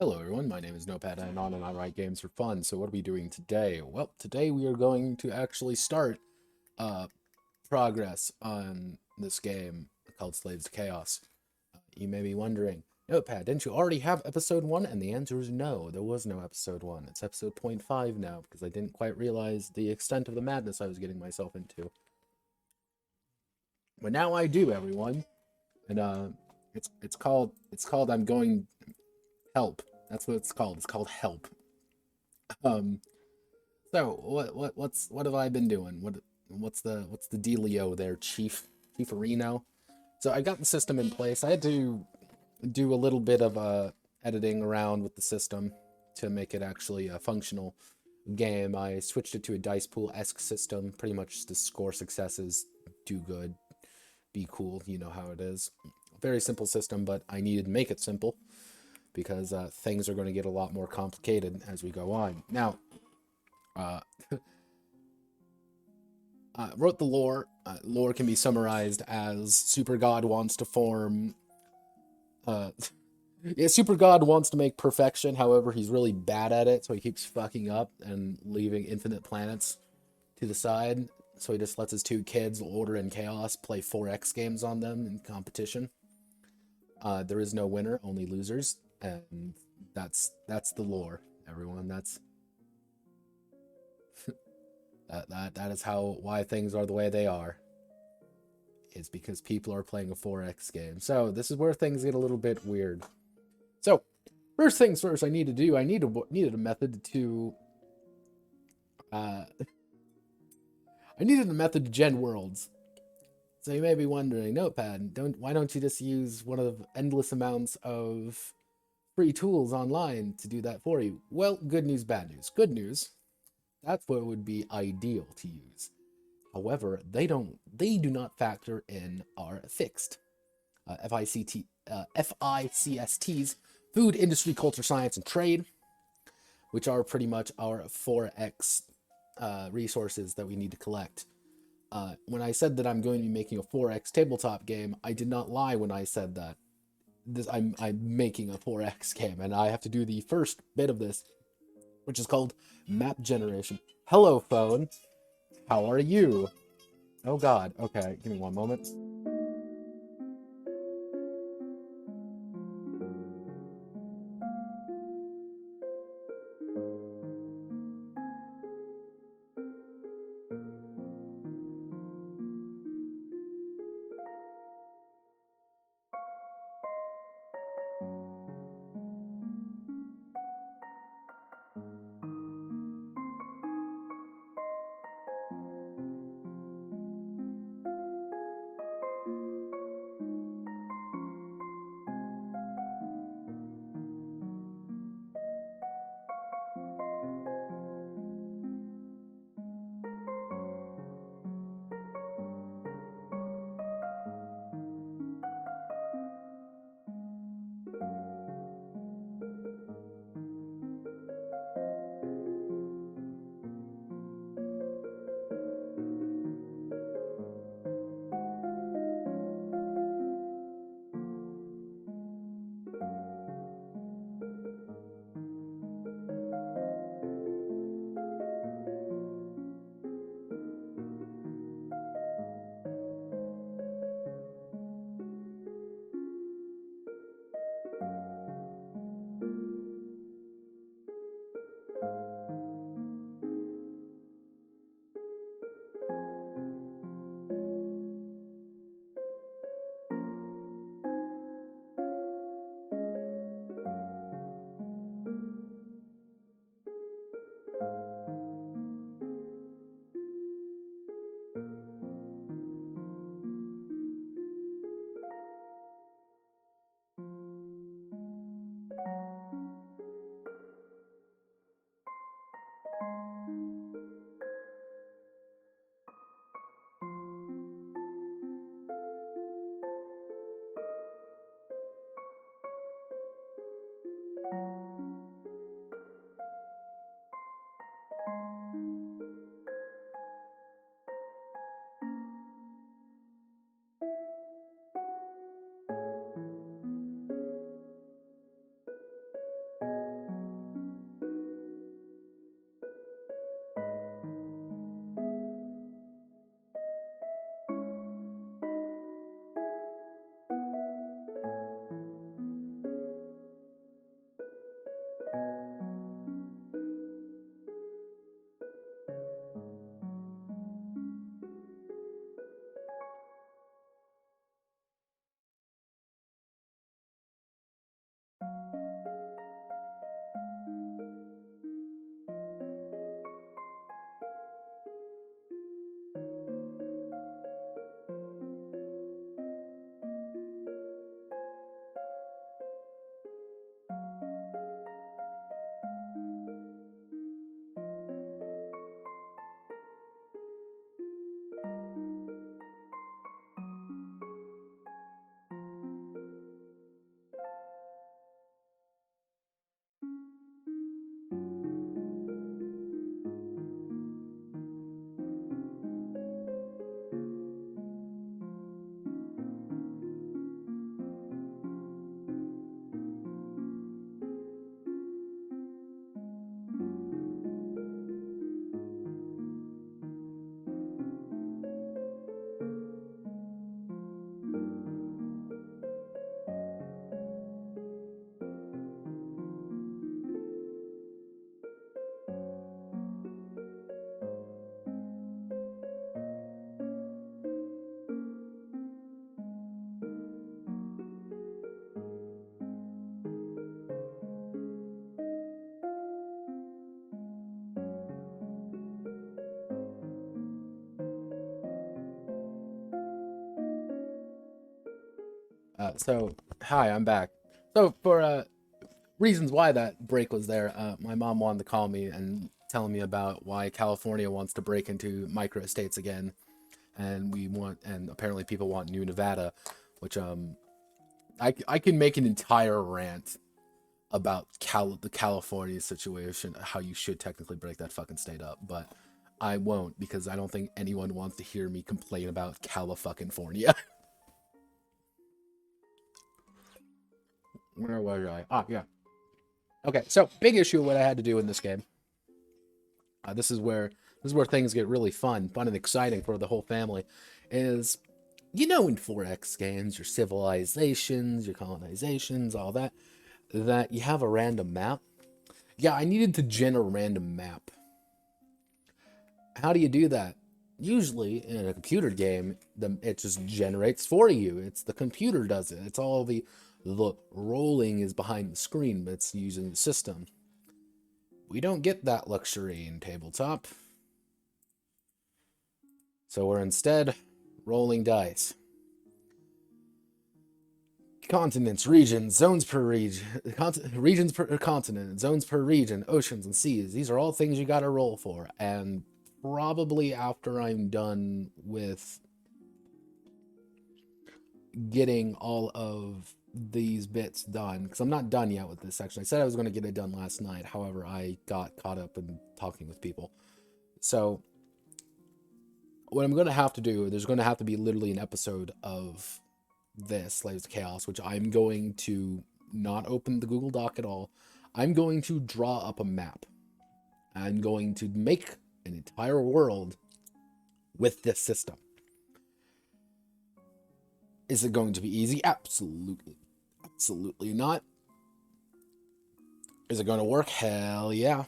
Hello everyone, my name is Notepad and I write games for fun. So what are we doing today? Well, today we are going to actually start uh, progress on this game called Slaves to Chaos. You may be wondering, Notepad, didn't you already have episode 1? And the answer is no, there was no episode 1. It's episode 0.5 now because I didn't quite realize the extent of the madness I was getting myself into. But now I do, everyone. And it's called I'm going help. That's what it's called. It's called help. Um so what have I been doing? What's the dealio there, Chief Reno? So I got the system in place. I had to do a little bit of editing around with the system to make it actually a functional game. I switched it to a dice pool-esque system, pretty much to score successes, do good, be cool, you know how it is. Very simple system, but I needed to make it simple because things are going to get a lot more complicated as we go on. Now, uh, wrote the lore. Lore can be summarized as Super God wants to form... yeah, Super God wants to make perfection, however, he's really bad at it, so he keeps fucking up and leaving infinite planets to the side. So he just lets his two kids, Order and Chaos, play 4X games on them in competition. There is no winner, only losers, and that's the lore, everyone. That's that is why things are the way they are. It's because people are playing a 4X game. So this is where things get a little bit weird. So first things first, I needed a method to I needed a method to gen worlds. So you may be wondering, Notepad, why don't you just use one of the endless amounts of free tools online to do that for you? Well, good news, bad news. Good news, that's what would be ideal to use. However, they do not factor in our fixed FICSTs, food, industry, culture, science, and trade, which are pretty much our 4X resources that we need to collect. When I said that I'm going to be making a 4X tabletop game, I did not lie when I said that. I'm making a 4X game, and I have to do the first bit of this, which is called map generation. Hello, phone. How are you? Oh God. Okay, give me one moment. Hi, I'm back. So, for reasons why that break was there, my mom wanted to call me and tell me about why California wants to break into microstates again, and apparently people want New Nevada, which I can make an entire rant about the California situation, how you should technically break that fucking state up, but I won't, because I don't think anyone wants to hear me complain about California. Where was I? Ah, yeah. Okay, so big issue what I had to do in this game. This is where things get really fun and exciting for the whole family. Is, you know, in 4X games, your civilizations, your colonizations, all that, that you have a random map. Yeah, I needed to generate a random map. How do you do that? Usually in a computer game, it just generates for you. It's the computer does it. It's all the rolling is behind the screen, but it's using the system. We don't get that luxury in tabletop. So we're instead rolling dice. Continents, regions, zones per region, regions per continent, zones per region, oceans and seas. These are all things you gotta roll for. And probably after I'm done with getting all of these bits done, because I'm not done yet with this section. I said I was going to get it done last night. However, I got caught up in talking with people. So what I'm going to have to do, there's going to have to be literally an episode of this, Slaves of Chaos, which I'm going to not open the Google Doc at all. I'm going to draw up a map. I'm going to make an entire world with this system. Is it going to be easy? Absolutely. Absolutely not. Is it going to work? Hell yeah.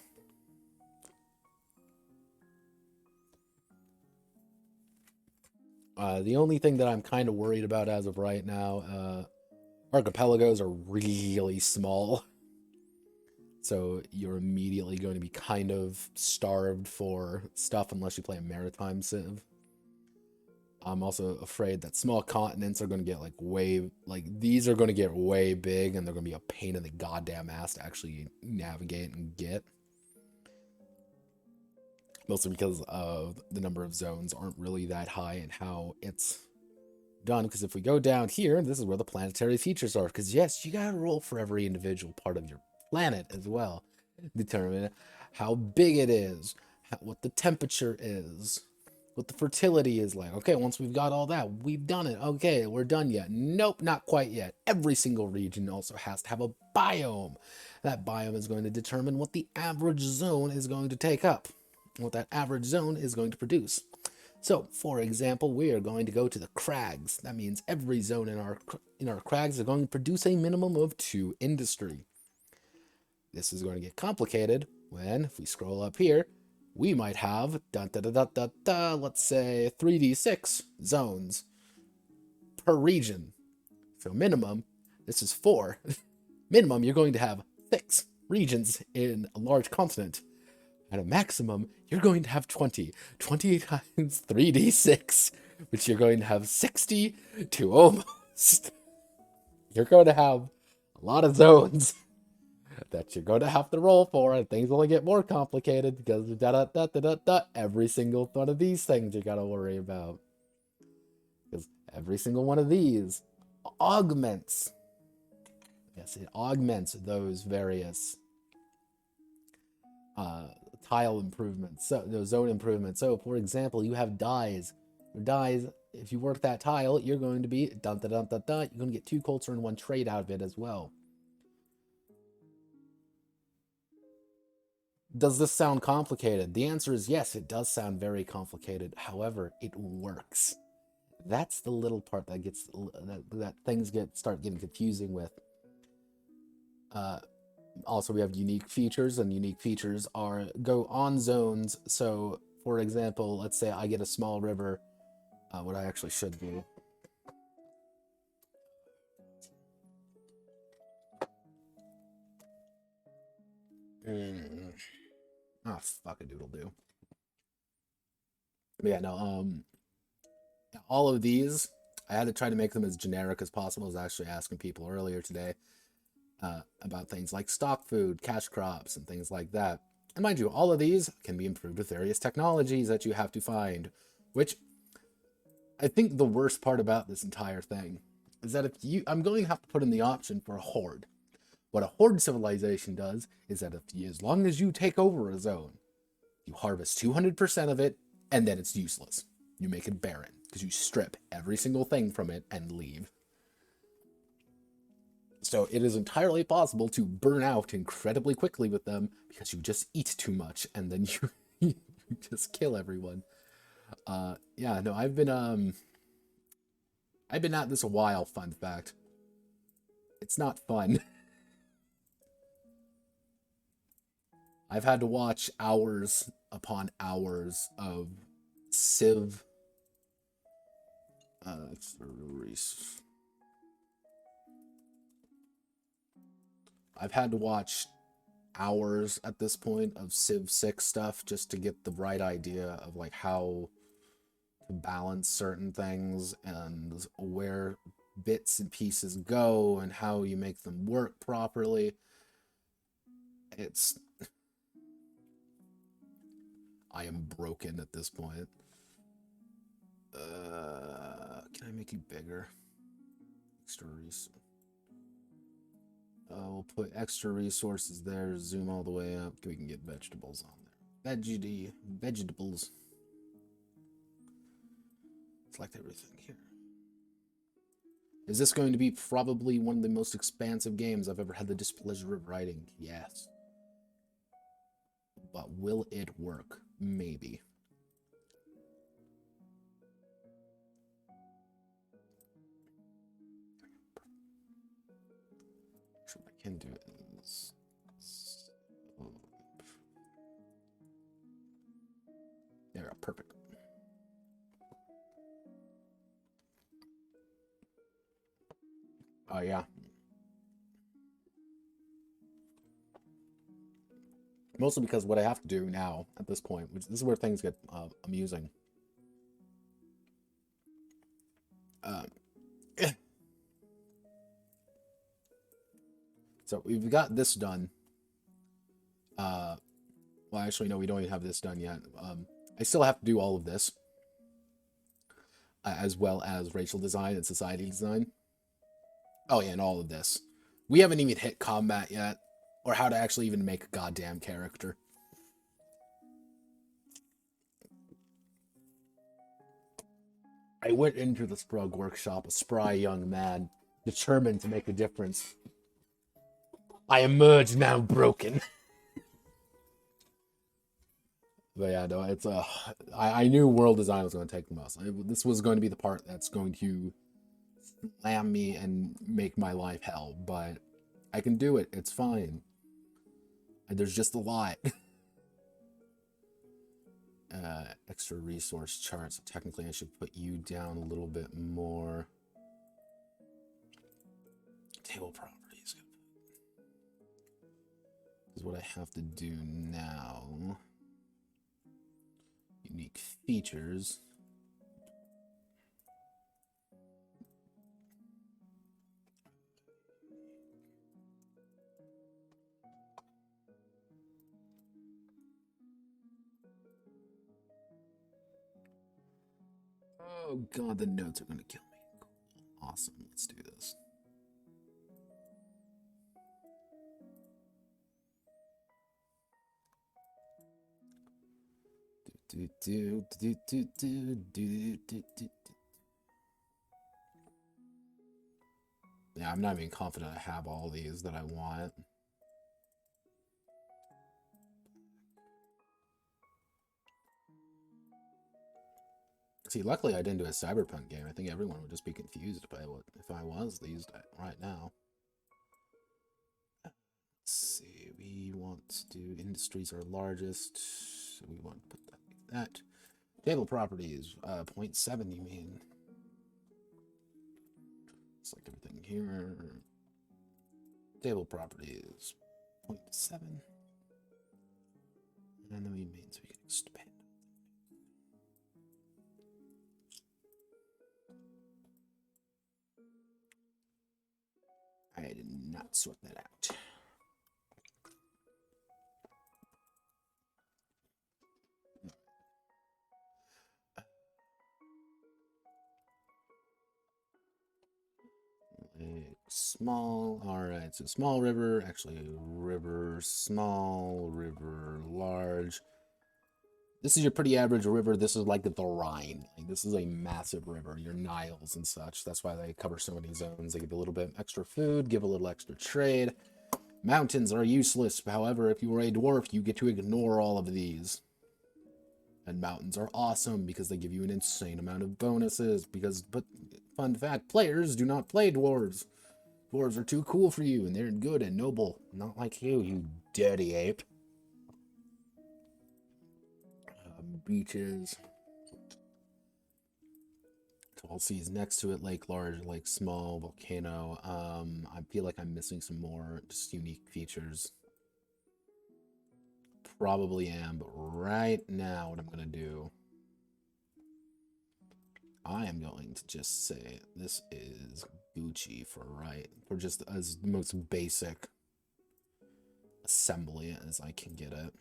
The only thing that I'm kind of worried about as of right now, archipelagos are really small. So you're immediately going to be kind of starved for stuff unless you play a maritime civ. I'm also afraid that small continents are going to get these are going to get way big, and they're going to be a pain in the goddamn ass to actually navigate and get. Mostly because of the number of zones aren't really that high and how it's done. Because if we go down here, this is where the planetary features are. Because yes, you got to roll for every individual part of your planet as well. Determine how big it is, what the temperature is, what the fertility is like. Okay, once we've got all that, we've done it. Okay, we're done yet? Nope, not quite yet. Every single region also has to have a biome. That biome is going to determine what the average zone is going to take up, what that average zone is going to produce. So, for example, we are going to go to the crags. That means every zone in our crags are going to produce a minimum of 2 industry. This is going to get complicated when, if we scroll up here, we might have, let's say 3d6 zones per region. So minimum, this is 4. Minimum, you're going to have 6 regions in a large continent. At a maximum, you're going to have 20. 20 times 3d6, which you're going to have 60 to almost. You're going to have a lot of zones that you're going to have to roll for, and things only get more complicated because every single one of these things you got to worry about. Because every single one of these augments. Yes, it augments those various tile improvements, so those zone improvements. So, for example, you have dyes. Dyes, if you work that tile, you're going to be you're going to get 2 culture and 1 trade out of it as well. Does this sound complicated? The answer is yes, it does sound very complicated. However, it works. That's the little part that gets that things start getting confusing with. Also, we have unique features, and unique features go on zones. So, for example, let's say I get a small river. What I actually should do. Fuck a doodle do. But yeah, no, all of these, I had to try to make them as generic as possible. I was actually asking people earlier today about things like stock food, cash crops, and things like that. And mind you, all of these can be improved with various technologies that you have to find, which I think the worst part about this entire thing is that I'm going to have to put in the option for a horde. What a horde civilization does is that as long as you take over a zone, You harvest 200% of it, and then it's useless. You make it barren, because you strip every single thing from it and leave. So it is entirely possible to burn out incredibly quickly with them, because you just eat too much, and then you just kill everyone. Yeah, no, I've been at this a while, fun fact. It's not fun. I've had to watch hours upon hours of Civ. I've had to watch hours at this point of Civ 6 stuff just to get the right idea of like how to balance certain things and where bits and pieces go and how you make them work properly. I am broken at this point. Can I make you bigger? Extra resources. We'll put extra resources there. Zoom all the way up. We can get vegetables on there. Vegetables. Select everything here. Is this going to be probably one of the most expansive games I've ever had the displeasure of writing? Yes. But will it work? Maybe. What I can do is... There we go, perfect. Oh, yeah. Mostly because what I have to do now, at this point, which this is where things get amusing. So we've got this done. Well, actually, no, we don't even have this done yet. I still have to do all of this. As well as racial design and society design. Oh, yeah, and all of this. We haven't even hit combat yet. Or how to actually even make a goddamn character. I went into the SPRUG workshop, a spry young man, determined to make a difference. I emerge now broken. But yeah, no, it's I knew world design was going to take the most. This was going to be the part that's going to slam me and make my life hell, but I can do it. It's fine. And there's just a lot. Extra resource chart. So technically, I should put you down a little bit more. Table properties. Is what I have to do now. Unique features. Oh god, the notes are gonna kill me. Cool. Awesome, let's do this. Yeah, I'm not even confident I have all these that I want. See, luckily I didn't do a cyberpunk game. I think everyone would just be confused by what if I was these right now. Let's see, we want to do industries are largest. So we want to put that like that. Table properties, 0.7 you mean. Select everything here. Table properties, 0.7. And then we mean so we can expand. I did not sort that out. Small, all right, so small river, actually river, small, river, large. This is your pretty average river. This is like the Rhine. Like, this is a massive river, your Niles and such. That's why they cover so many zones. They give a little bit extra food, give a little extra trade. Mountains are useless. However, if you are a dwarf, you get to ignore all of these. And mountains are awesome because they give you an insane amount of bonuses. But fun fact, players do not play dwarves. Dwarves are too cool for you, and they're good and noble. Not like you dirty ape. Beaches. Tall seas next to it, lake large, lake small, volcano. I feel like I'm missing some more just unique features. Probably am, but right now what I'm gonna do, I am going to just say this is Gucci for just as the most basic assembly as I can get it.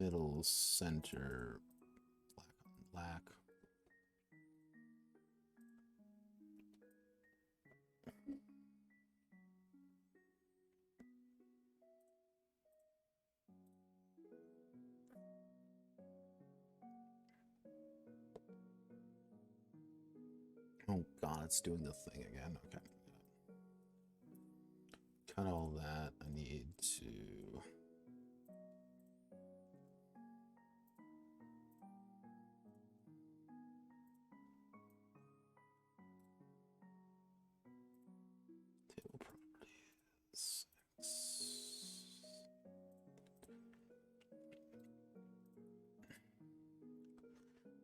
Middle, center, black. Oh god, it's doing the thing again. Okay. Cut all that. I need to... Table properties.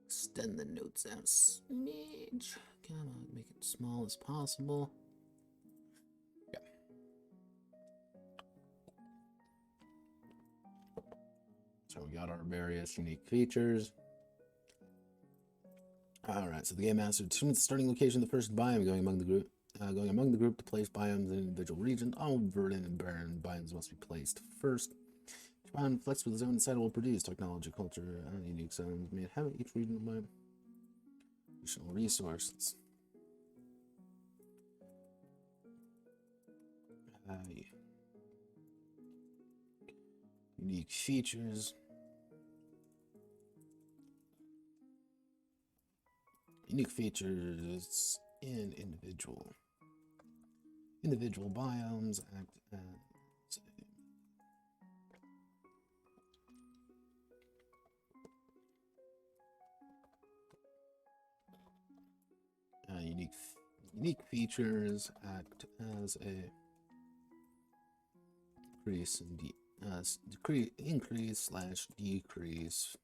Extend the notes out a smidge. Gotta make it small as possible. Yeah. So we got our various unique features. Alright, so the game master determines the starting location of the first biome going among the group to place biomes in individual regions. All verdant and barren biomes must be placed first. Each biome flex with the zone inside will produce technology, culture, unique zones may have each regional biome. Additional resources. Unique features. Unique features in individual biomes act as unique features act as a increase/decrease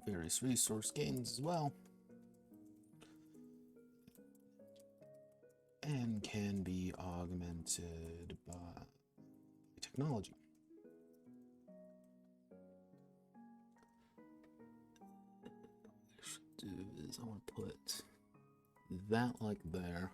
various resource gains as well, and can be augmented by technology. What I should do is I want to put that like there.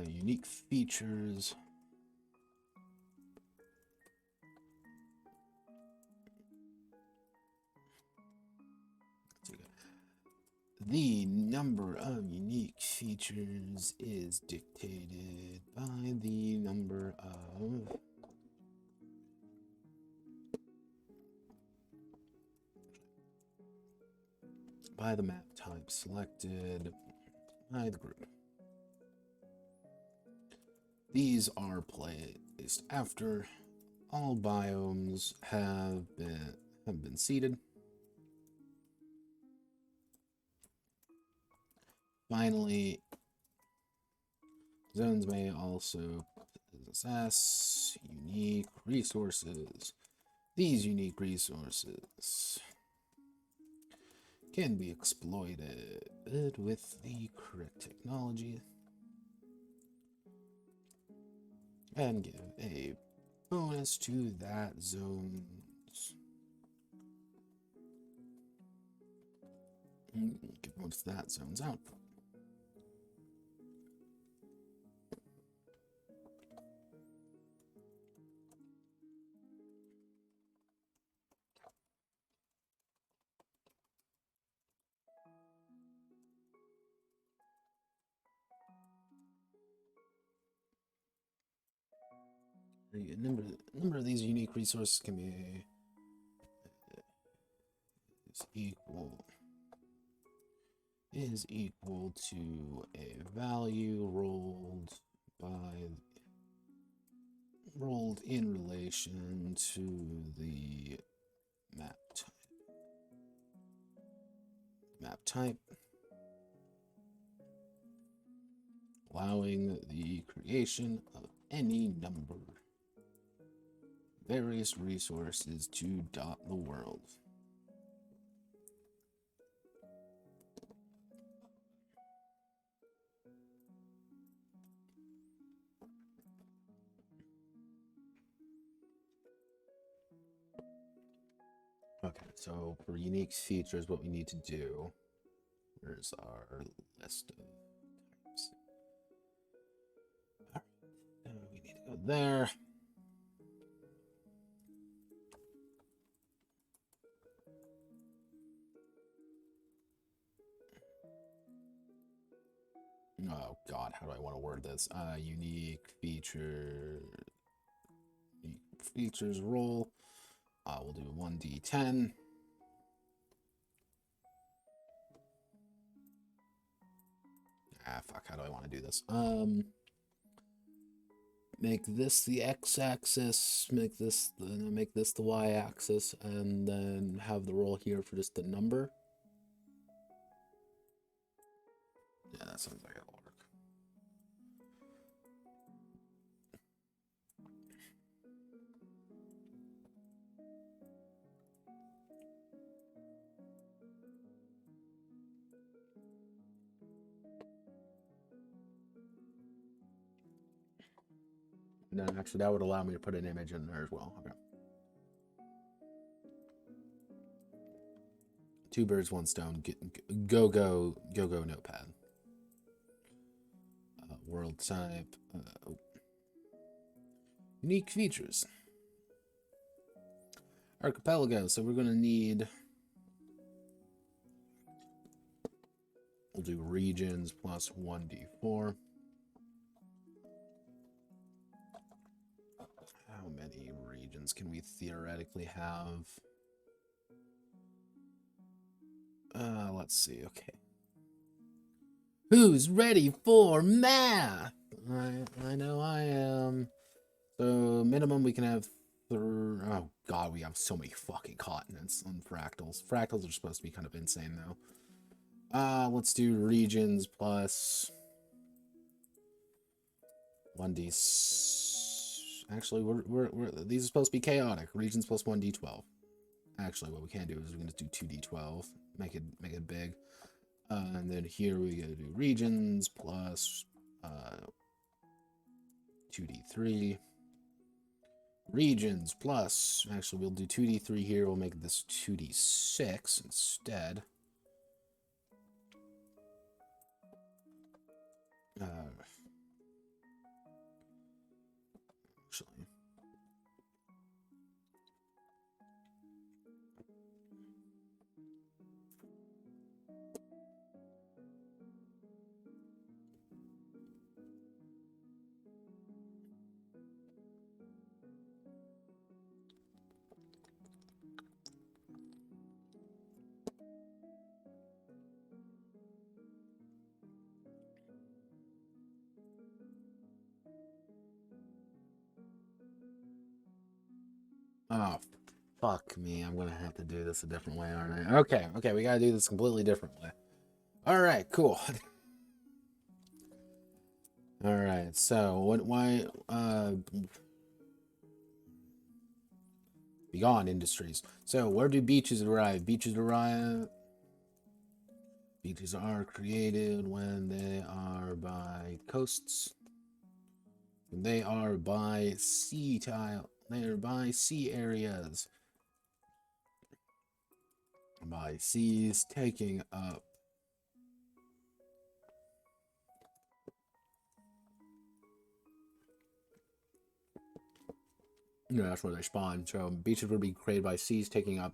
Unique features. The number of unique features is dictated by the number of by the map type selected by the group. These are placed after all biomes have been seeded. Finally, zones may also possess unique resources. These unique resources can be exploited with the correct technology and give a bonus to that zone's. Give bonus to that zone's output. A number of these unique resources can be is equal to a value rolled in relation to the map type, allowing the creation of any number various resources to dot the world. Okay, so for unique features, what we need to do, where's our list of types? All right, we need to go there. Oh God, how do I want to word this? Unique features roll. We'll do 1d10. Fuck, how do I want to do this? Make this the x-axis, make this the y-axis, and then have the roll here for just the number. Yeah, that sounds like it'll work. No, actually, that would allow me to put an image in there as well. Okay. Two birds, one stone. Go Notepad. World type. Unique features. Archipelago. So we're going to need. We'll do regions plus 1d4. How many regions can we theoretically have? Let's see. Okay. Who's ready for math? I know I am. So minimum we can have. Oh God, we have so many fucking continents on fractals. Fractals are supposed to be kind of insane though. Let's do regions plus 1d. Actually, these are supposed to be chaotic. Regions plus 1d12. Actually, what we can do is we can just do 2d12. Make it big. And then here we gotta do regions plus 2d3. Regions plus, actually we'll do 2d3 here. We'll make this 2d6 instead. Actually. Oh, fuck me. I'm going to have to do this a different way, aren't I? Okay, we got to do this completely different way. All right, cool. All right, so why, Beyond industries. So where do beaches arrive? Beaches arrive Beaches are created when they are by coasts. They are by sea tile. They are by sea areas. By seas taking up. No, that's where they spawn. So beaches would be created by seas taking up.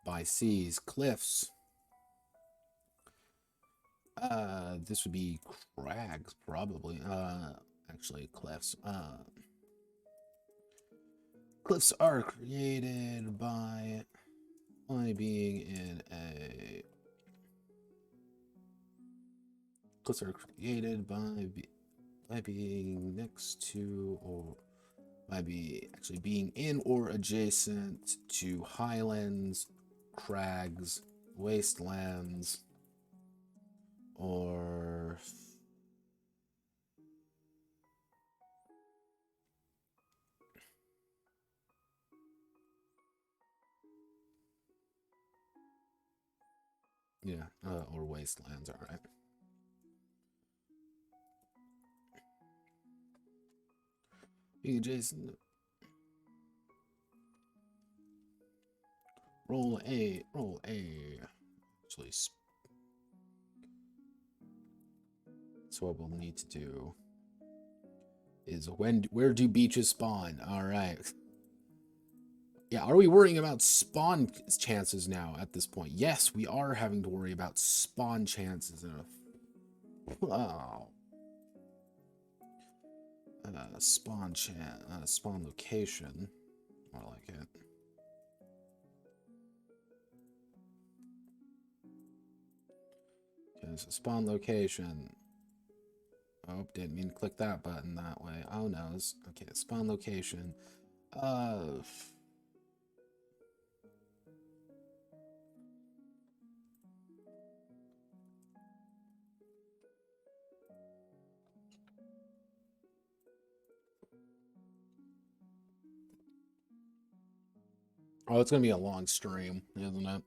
By seas, cliffs. This would be crags, probably. Actually, cliffs. Cliffs are created by being in a. Cliffs are created by being next to or by actually being in or adjacent to highlands, crags, wastelands, or yeah, or wastelands. All right. Being adjacent. Roll A. Actually, so what we'll need to do is where do beaches spawn? All right. Yeah, are we worrying about spawn chances now at this point? Yes, we are having to worry about spawn chances. Oh. Spawn location. I like it. Okay, so spawn location. Oh, didn't mean to click that button that way. Oh no. Okay, spawn location. Oh, it's gonna be a long stream, isn't it?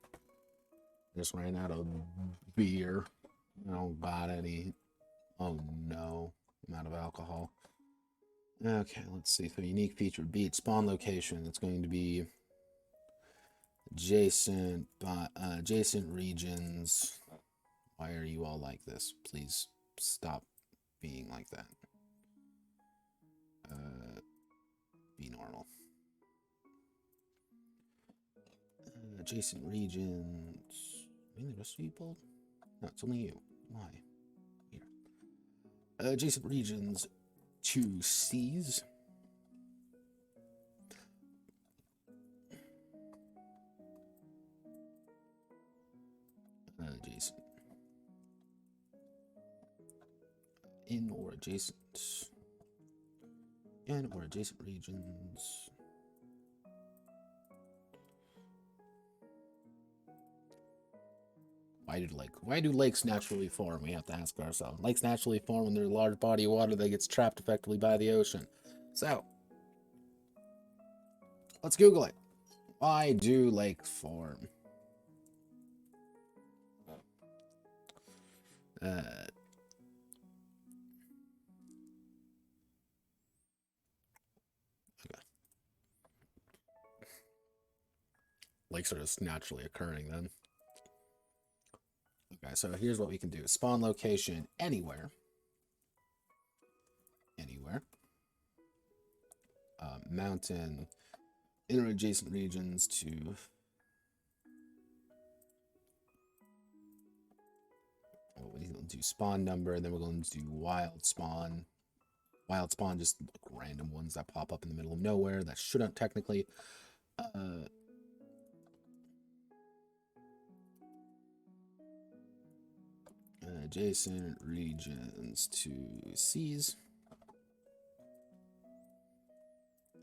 Just ran out of beer. I don't got any. Oh no, I'm out of alcohol. Okay, let's see. So unique feature beat spawn location. It's going to be adjacent regions. Why are you all like this? Please stop being like that. Be normal. Adjacent regions. Really, the rest of you bold? No, it's only you. Why? Here. Adjacent regions to seas. Adjacent. In or adjacent. In or adjacent regions. Why do lakes naturally form? We have to ask ourselves. Lakes naturally form when there's a large body of water that gets trapped effectively by the ocean. So, let's Google it. Why do lakes form? Okay. Lakes are just naturally occurring then. Okay, so here's what we can do. Spawn location anywhere. Anywhere. Mountain. Interadjacent regions to... Well, we're going to do spawn number, and then we're going to do wild spawn. Wild spawn, just random ones that pop up in the middle of nowhere that shouldn't technically... adjacent regions to seas.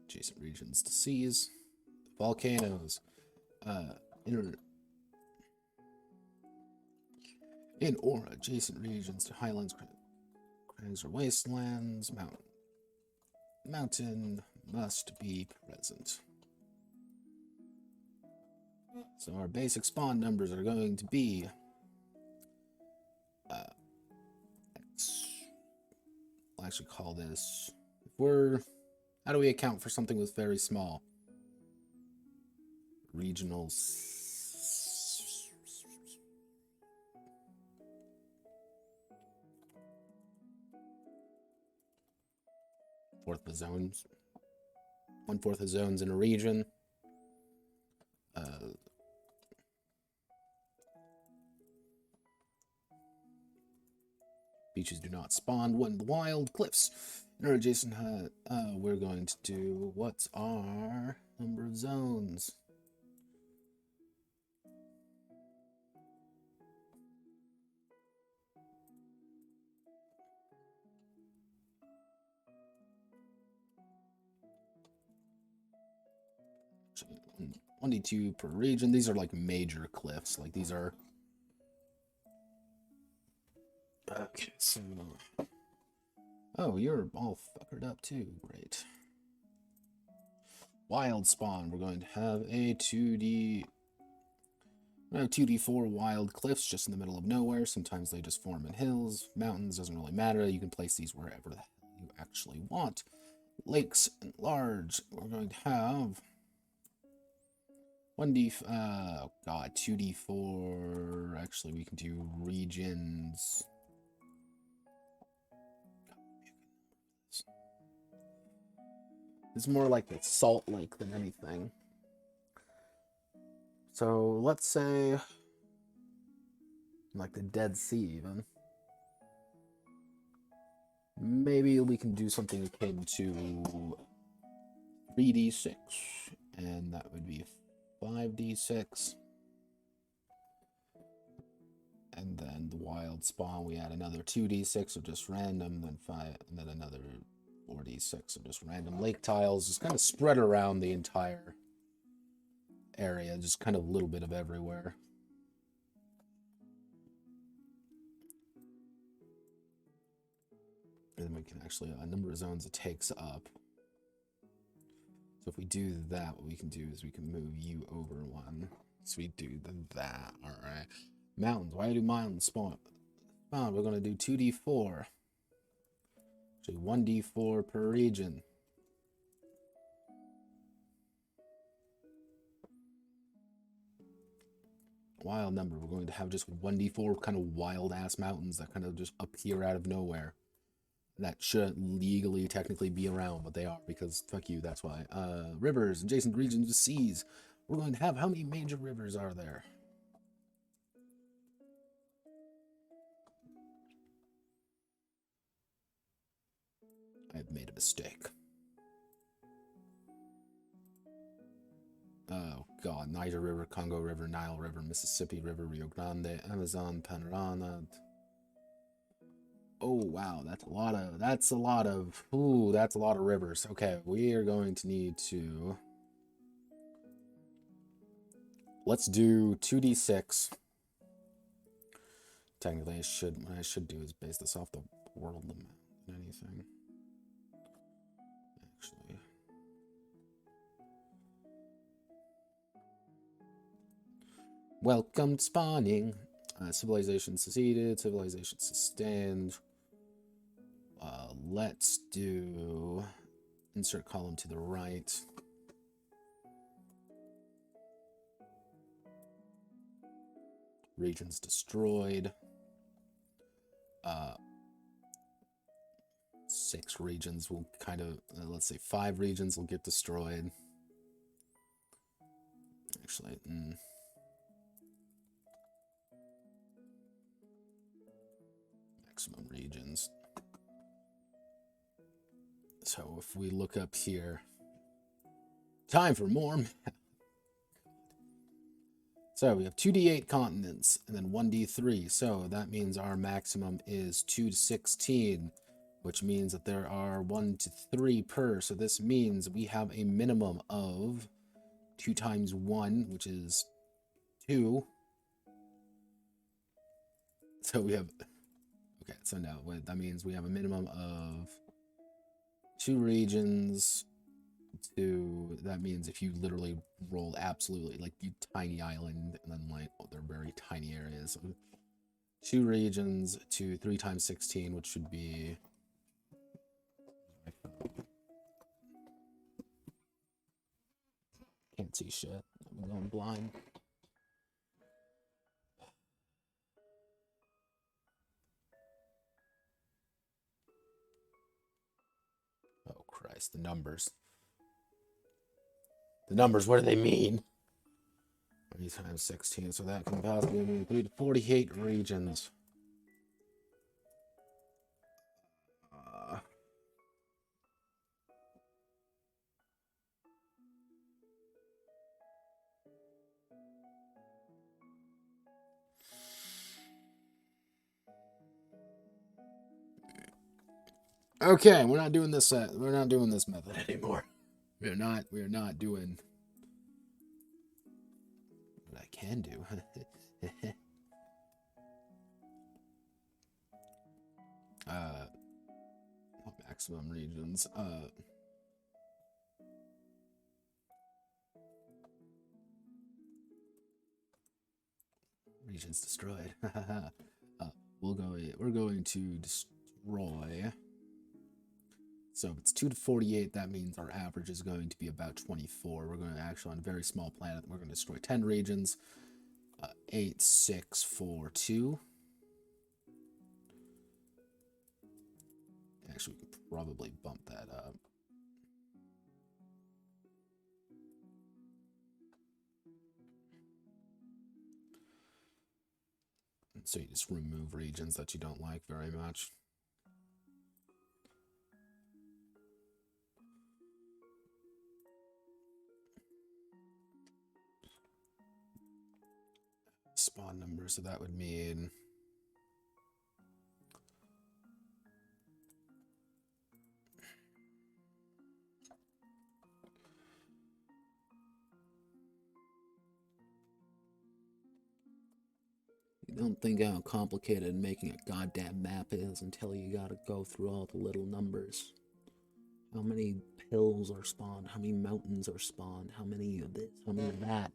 Adjacent regions to seas. Volcanoes. In or adjacent regions to highlands, crags, or wastelands. Mountain must be present. So our basic spawn numbers are going to be I'll actually call this, if we're, how do we account for something that's very small? Regional. Fourth of zones. 1/4 of zones in a region. Beaches do not spawn when the wild cliffs. In our adjacent hut, we're going to do, what's our number of zones? Actually, 1d2 per region. These are like major cliffs. Like these are. Okay, so. Oh, you're all fuckered up too. Great. Wild spawn. We're going to have a 2D. 2d4 wild cliffs just in the middle of nowhere. Sometimes they just form in hills, mountains, doesn't really matter. You can place these wherever the hell you actually want. Lakes and large. We're going to have 2d4. Actually, we can do regions. It's more like the Salt Lake than anything. So let's say like the Dead Sea even. Maybe we can do something akin to 3d6, and that would be 5d6. And then the wild spawn, we add another 2d6 of just random, then 5, and then another 4d6 of just random lake tiles, just kind of spread around the entire area, just kind of a little bit of everywhere. And then we can actually, a number of zones it takes up. So if we do that, what we can do is we can move you over one. So we do that, alright. Mountains, why do mountains spawn? We're going to do 2d4. Actually, 1d4 per region. Wild number, we're going to have just 1d4 kind of wild ass mountains that kind of just appear out of nowhere. That shouldn't legally technically be around, but they are, because fuck you, that's why. Rivers, adjacent regions to seas. We're going to have, how many major rivers are there? I've made a mistake. Oh god, Niger River, Congo River, Nile River, Mississippi River, Rio Grande, Amazon, Panorama. Oh wow, that's a lot of rivers. Okay, we are going to need to, let's do 2d6. Technically what I should do is base this off the world limit than anything. Actually. Welcome to spawning. Civilization seceded, civilization sustained. Let's do insert column to the right. Regions destroyed. 6 regions will kind of, let's say 5 regions will get destroyed. Actually, maximum regions. So if we look up here, time for more math. So we have 2d8 continents and then 1d3. So that means our maximum is 2 to 16, which means that there are 1 to 3 per. So this means we have a minimum of 2 times 1, which is 2. So we have, okay, so now that means we have a minimum of 2 regions 2, that means if you literally roll absolutely, like, you tiny island, and then, like, oh, they're very tiny areas. So 2 regions to 3 times 16, which should be... Can't see shit. I'm going blind. Oh, Christ, the numbers. The numbers, what do they mean? 3 times 16, so that can possibly be 3 to 48 regions. Okay, we're not doing this. We're not doing this method anymore. We are not doing what I can do. Maximum regions. Regions destroyed. We're going to destroy. So if it's 2 to 48, that means our average is going to be about 24. We're going to actually, on a very small planet, we're going to destroy 10 regions. 8, 6, 4, 2. Actually, we could probably bump that up. So you just remove regions that you don't like very much. Spawn number, so that would mean... You don't think how complicated making a goddamn map is until you gotta go through all the little numbers. How many hills are spawned? How many mountains are spawned? How many of this? How many of that?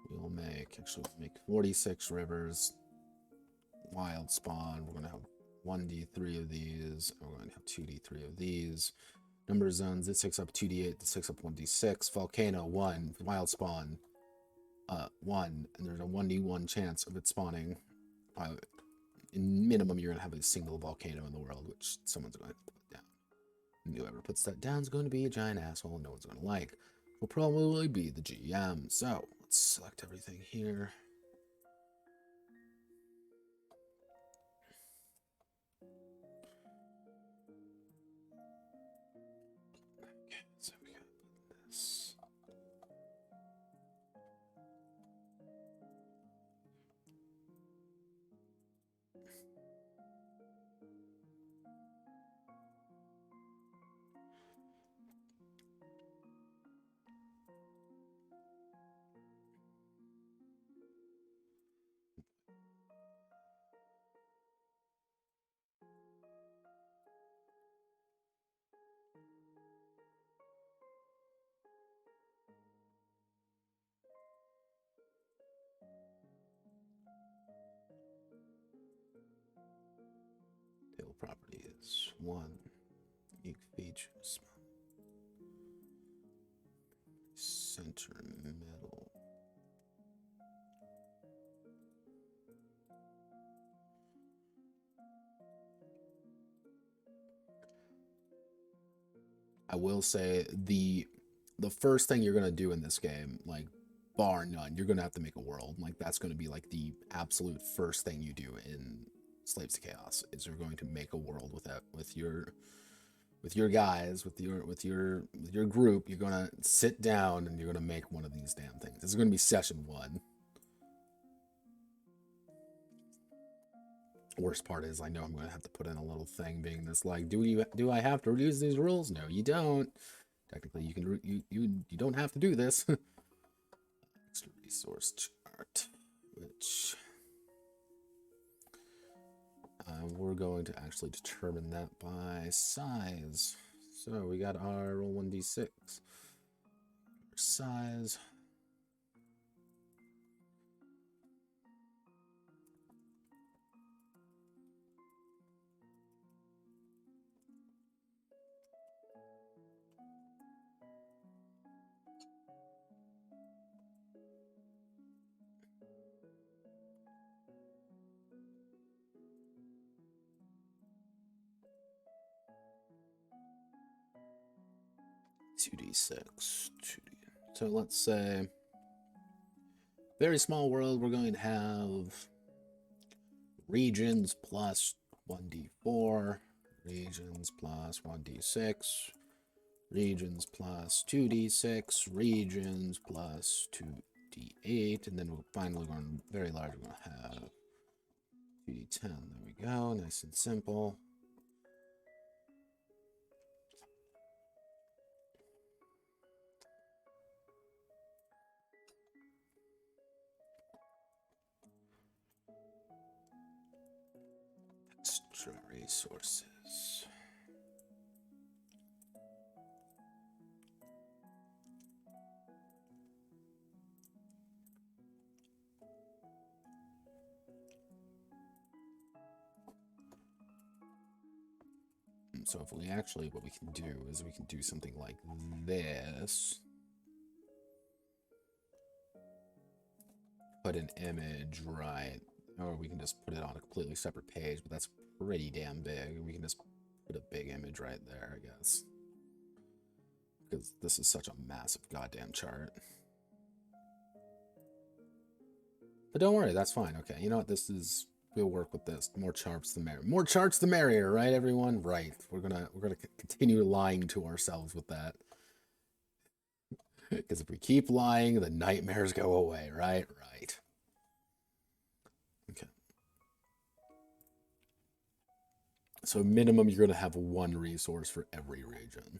We'll make 46 rivers. Wild spawn. We're gonna have 1d3 of these. We're gonna have 2d3 of these. Number of zones. This takes up 2d8. This takes up 1d6. Volcano 1. Wild spawn 1. And there's a 1d1 chance of it spawning. In minimum, you're gonna have a single volcano in the world, which someone's gonna put down. And whoever puts that down is going to be a giant asshole no one's gonna like. Will probably be the GM. So let's select everything here. Okay, so we gotta put this. Table property is 1. Unique features. Center middle. I will say the first thing you're gonna do in this game, like bar none, you're gonna have to make a world. Like that's gonna be like the absolute first thing you do in Slaves to Chaos is you're going to make a world with your guys, with your group. You're gonna sit down and you're gonna make one of these damn things. This is gonna be session 1. Worst part is I know I'm gonna have to put in a little thing being this like, do I have to reduce these rules? No, you don't. Technically, you don't have to do this. Extra resource chart, which we're going to actually determine that by size. So we got our roll 1d6 size. Two d6. So let's say very small world. We're going to have regions plus 1d4, regions plus 1d6, regions plus 2d6, regions plus 2d8, and then we're finally going very large. We're going to have 2d10. There we go. Nice and simple. Extra resources. So if we actually, what we can do is we can do something like this. Put an image right, or we can just put it on a completely separate page, but that's pretty damn big. We can just put a big image right there, I guess. Because this is such a massive goddamn chart. But don't worry, that's fine. Okay, you know what? This is, we'll work with this. More charts the merrier. More charts the merrier, right, everyone? Right. We're gonna continue lying to ourselves with that. Because if we keep lying, the nightmares go away, right? Right. Okay. So minimum, you're gonna have one resource for every region.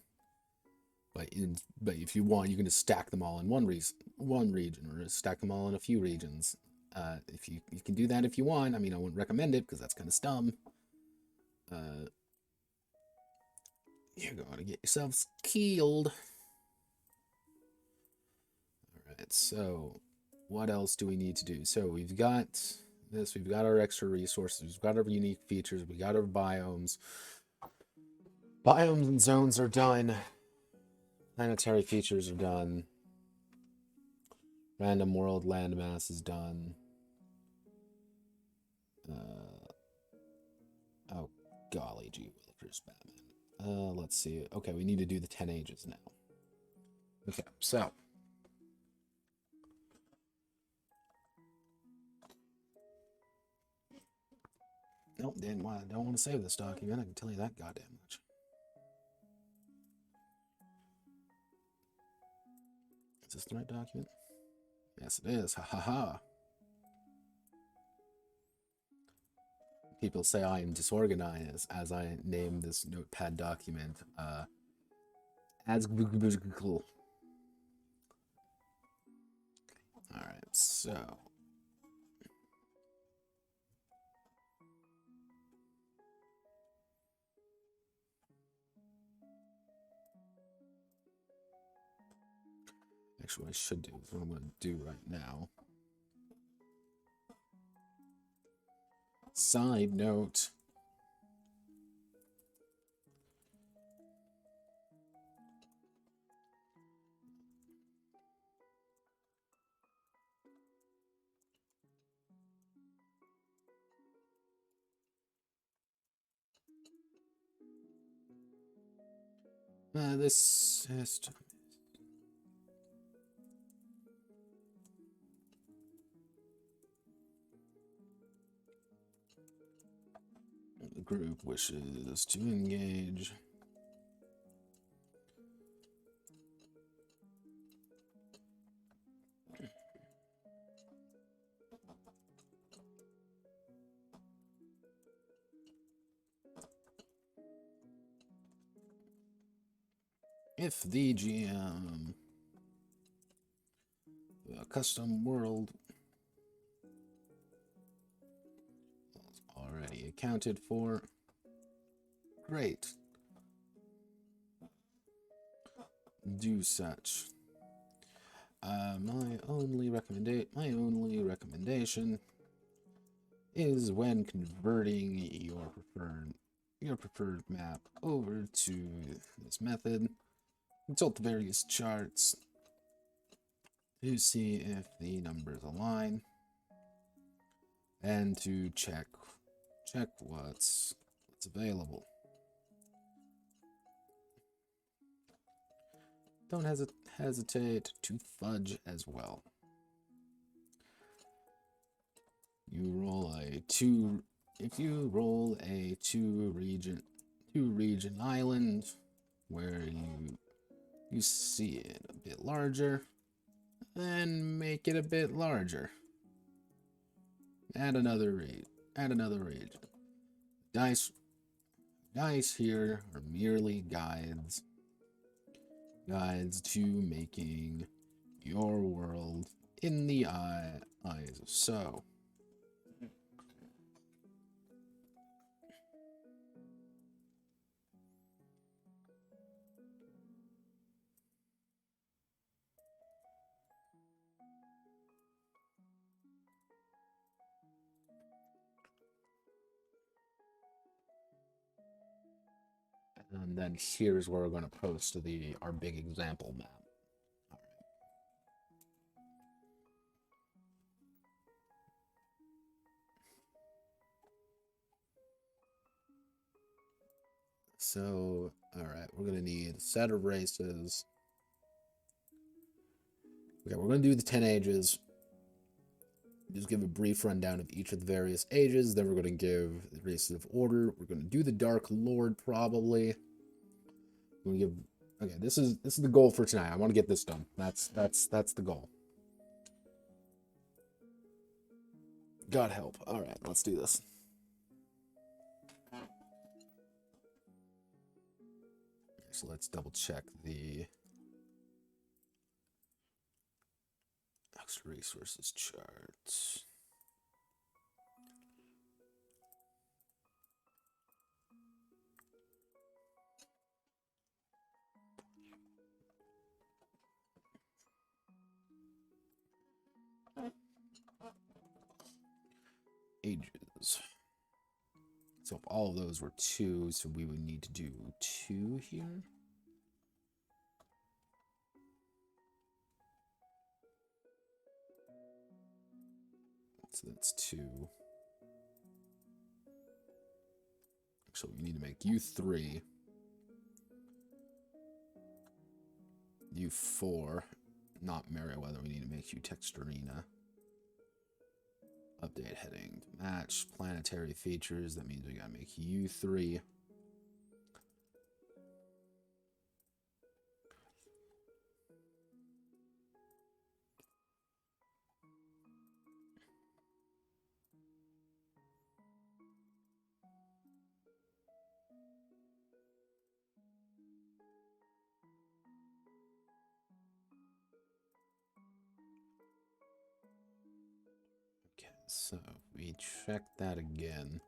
But if you want, you can just stack them all in one region, or stack them all in a few regions. If you can do that if you want. I mean, I wouldn't recommend it because that's kind of dumb. You're going to get yourselves killed. All right. So, what else do we need to do? So we've got this. We've got our extra resources. We've got our unique features. We got our biomes. Biomes and zones are done. Planetary features are done. Random world landmass is done. Oh, golly gee willikers, Batman. Let's see. Okay, we need to do the 10 ages now. Okay, so. Nope, I don't want to save this document. I can tell you that goddamn much. Is this the right document? Yes, it is. Ha ha ha. People say I am disorganized as I name this Notepad document as Google. Alright, so. Actually, what I should do is what I'm going to do right now. Side note. This system. The group wishes to engage. If the GM, custom world, already accounted for. Great. Do such. My only recommendation is when converting your preferred map over to this method, consult the various charts to see if the numbers align and to check what's available. Don't hesitate to fudge as well. If you roll a two region island where you see it a bit larger, then make it a bit larger. Add another region. Dice here are merely guides to making your world in the eyes of so. And then here's where we're going to post our big example map. All right. So, all right, we're going to need a set of races. Okay, we're going to do the 10 ages. Just give a brief rundown of each of the various ages. Then we're going to give the races of order. We're going to do the Dark Lord probably. We're going to give. Okay, this is the goal for tonight. I want to get this done. That's the goal. God help. All right, let's do this. So let's double check the extra resources chart. Ages. So if all of those were 2, so we would need to do 2 here. So that's 2. So we need to make you 3. You 4. Not Meriwether, we need to make you Texturina. Update heading to match planetary features. That means we gotta make you 3. Okay, so we check that again.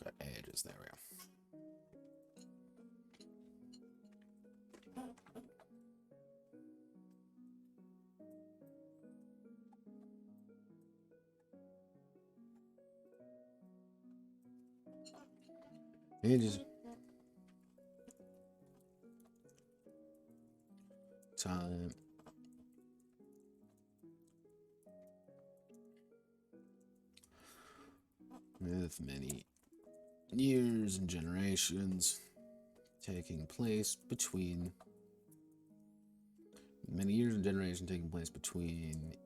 Got ages, there we go. Ages. Time. With many years and generations taking place between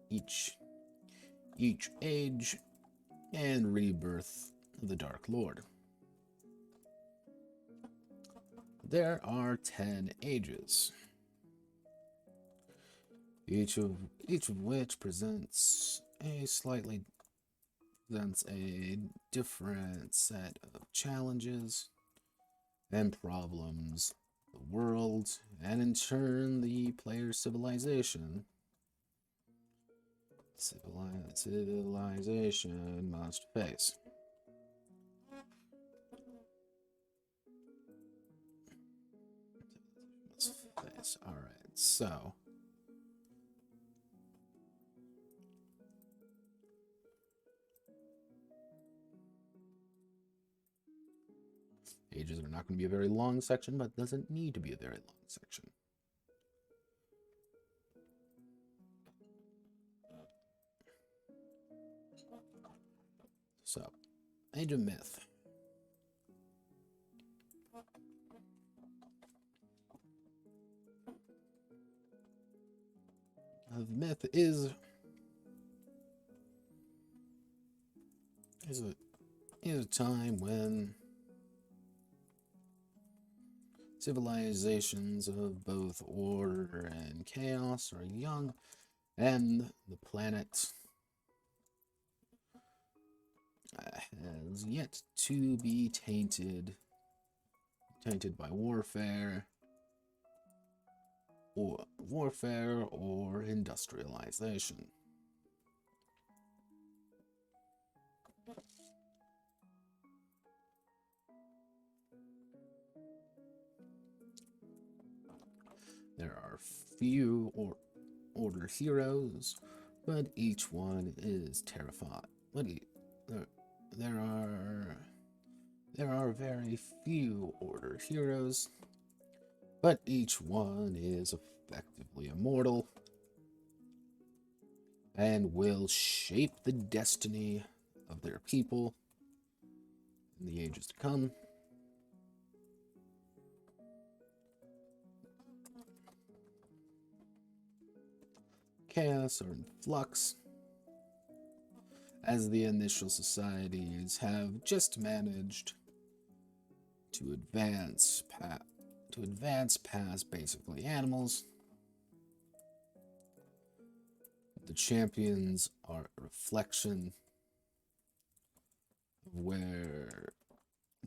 each age and rebirth of the Dark Lord. There are 10 ages, each of which presents a different set of challenges and problems the world, and in turn the player's civilization, civilization must face. All right, so ages are not going to be a very long section, but doesn't need to be a very long section. So, Age of Myth. Myth is a time when civilizations of both order and chaos are young, and the planet has yet to be tainted by warfare or industrialization. There are few order heroes, but each one is terrified. There are very few order heroes, but each one is effectively immortal and will shape the destiny of their people in the ages to come. Chaos are in flux, as the initial societies have just managed to advance past basically animals. The champions are a reflection of where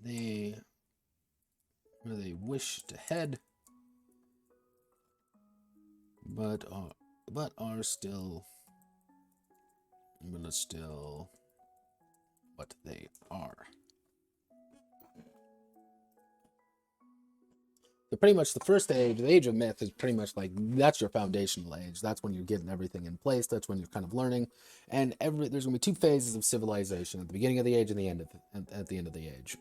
they wish to head, but are still what they are. So pretty much the first age, the Age of Myth, is pretty much like, that's your foundational age. That's when you're getting everything in place. That's when you're kind of learning. And there's going to be two phases of civilization, at the beginning of the age and at the end of the age.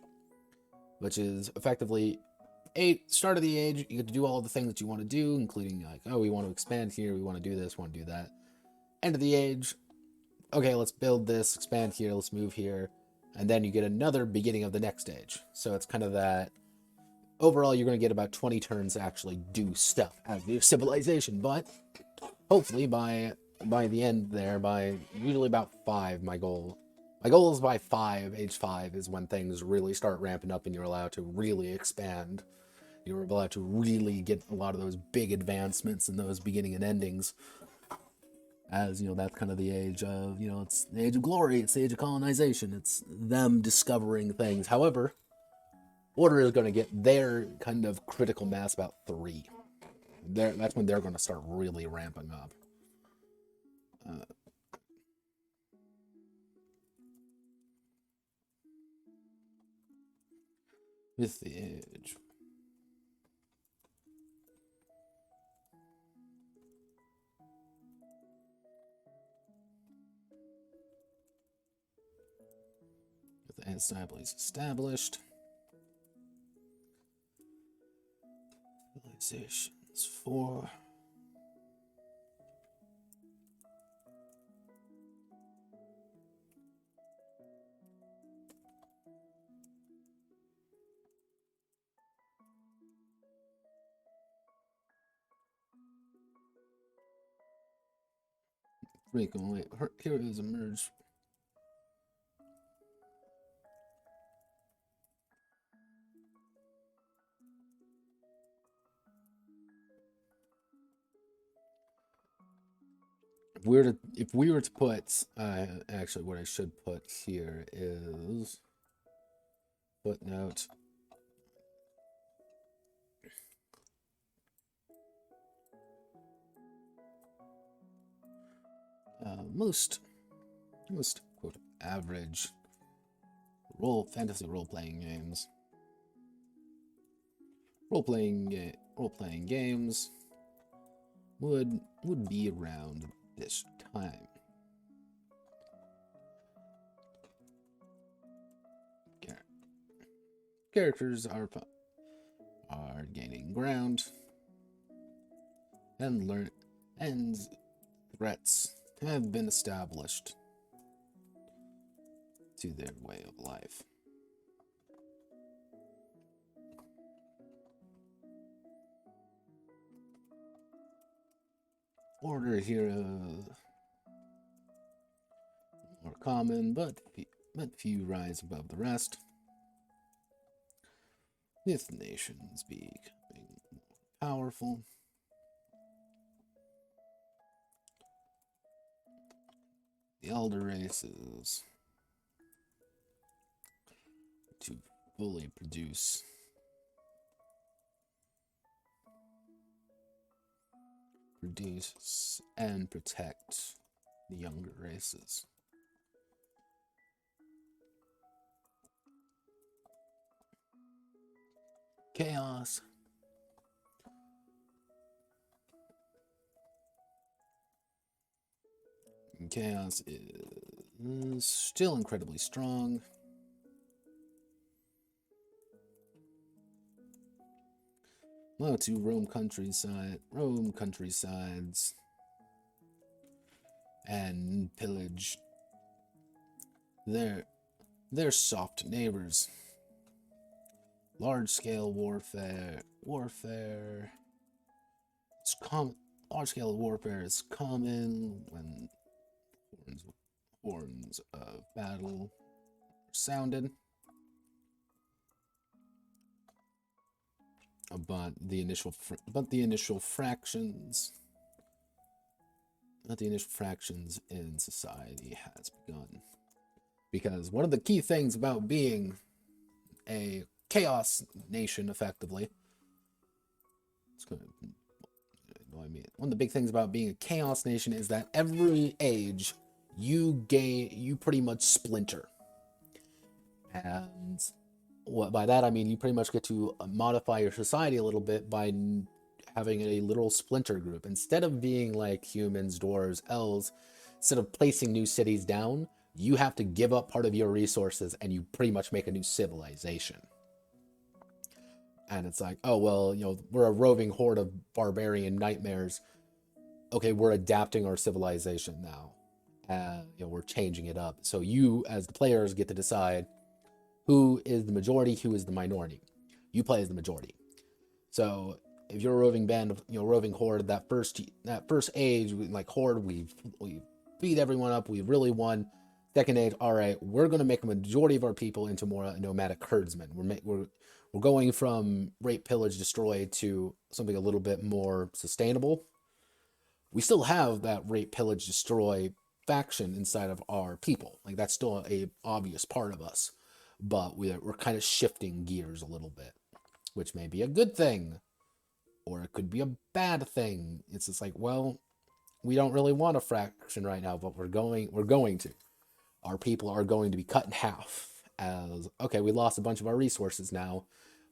Which is effectively, start of the age, you get to do all the things that you want to do, including like, oh, we want to expand here, we want to do this, we want to do that. End of the age, okay, let's build this, expand here, let's move here. And then you get another beginning of the next age. So it's kind of that, overall, you're going to get about 20 turns to actually do stuff out of your civilization, but hopefully by the end there, by usually about 5, my goal is by 5, age 5 is when things really start ramping up and you're allowed to really expand. You're allowed to really get a lot of those big advancements and those beginning and endings. As, that's kind of the age of, it's the age of glory, it's the age of colonization, it's them discovering things. However, Order is going to get their kind of critical mass about 3. That's when they're going to start really ramping up. With the age. With the established. Civilizations 4. Frequently, heroes emerge. If we were to put, actually, what I should put here is footnote. most quote average fantasy role-playing games. Role-playing games would be around this time. Characters are gaining ground and threats have been established to their way of life. Order here more common, but few rise above the rest. With nations becoming more powerful, the elder races to fully produce and protect the younger races. Chaos is still incredibly strong. Well, to roam countrysides and pillage their soft neighbors. Large-scale warfare is common. Large-scale warfare is common when horns of battle are sounded. But the initial fractions in society has begun. Because one of the key things about being a chaos nation, effectively, one of the big things about being a chaos nation is that every age you pretty much splinter. And by that I mean you pretty much get to modify your society a little bit by having a little splinter group. Instead of being like humans, dwarves, elves, instead of placing new cities down, you have to give up part of your resources and you pretty much make a new civilization. And it's like, oh, well, we're a roving horde of barbarian nightmares. Okay, we're adapting our civilization now. We're changing it up. So you, as the players, get to decide who is the majority, who is the minority. You play as the majority. So if you're a roving band, roving horde, that first age, horde, we beat everyone up, we really won. Second age, all right, we're going to make a majority of our people into more nomadic herdsmen. We're going from rape, pillage, destroy to something a little bit more sustainable. We still have that rape, pillage, destroy faction inside of our people. That's still a obvious part of us. But we're kind of shifting gears a little bit, which may be a good thing, or it could be a bad thing. It's just like, well, we don't really want a fraction right now, but we're going to. Our people are going to be cut in half. As okay, we lost a bunch of our resources now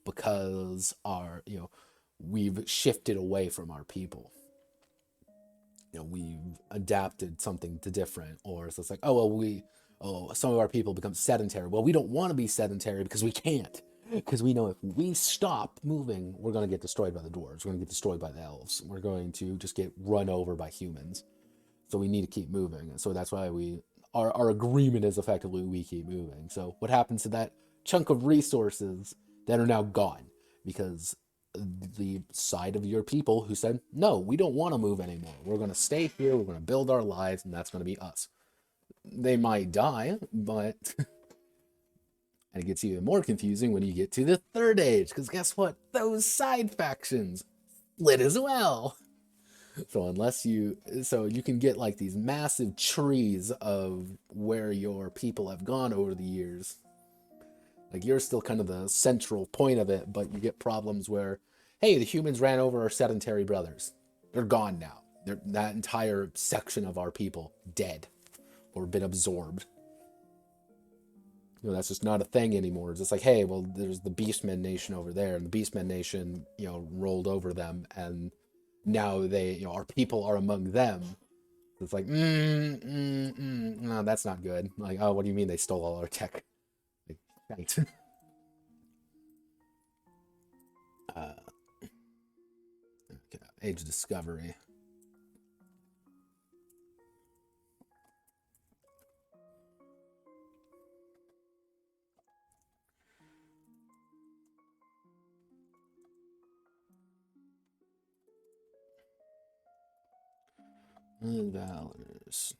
because we've shifted away from our people. We've adapted something to different, or it's just like, some of our people become sedentary. Well, we don't want to be sedentary because we can't. Because we know if we stop moving, we're going to get destroyed by the dwarves. We're going to get destroyed by the elves. We're going to just get run over by humans. So we need to keep moving. And so that's why our agreement is effectively we keep moving. So what happens to that chunk of resources that are now gone? Because the side of your people who said, no, we don't want to move anymore. We're going to stay here. We're going to build our lives, and that's going to be us. They might die, but and it gets even more confusing when you get to the third age, because guess what? Those side factions split as well. So you can get these massive trees of where your people have gone over the years. You're still kind of the central point of it, but you get problems where, hey, the humans ran over our sedentary brothers. They're gone now. that entire section of our people dead or been absorbed. You know, that's just not a thing anymore. It's just like, hey, well, there's the Beastmen Nation over there, and the Beastmen Nation, you know, rolled over them, and now they, you know, our people are among them. It's like, no, that's not good. Like, oh, what do you mean they stole all our tech? Like, thanks. Okay, Age of Discovery. Valors.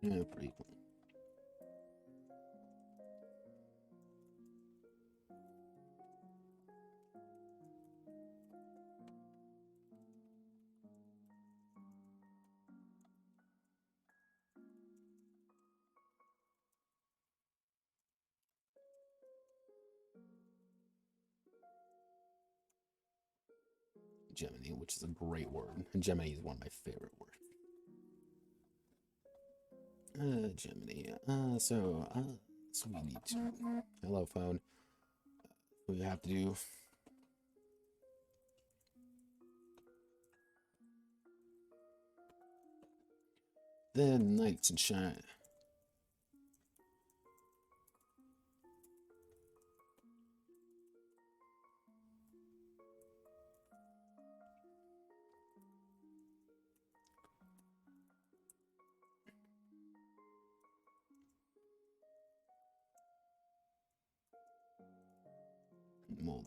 Yeah, pretty cool. Gemini, which is a great word. And Gemini is one of my favorite words. Gemini. So we need to. Hello, phone. We have to do. The Knights and Shine. Mold.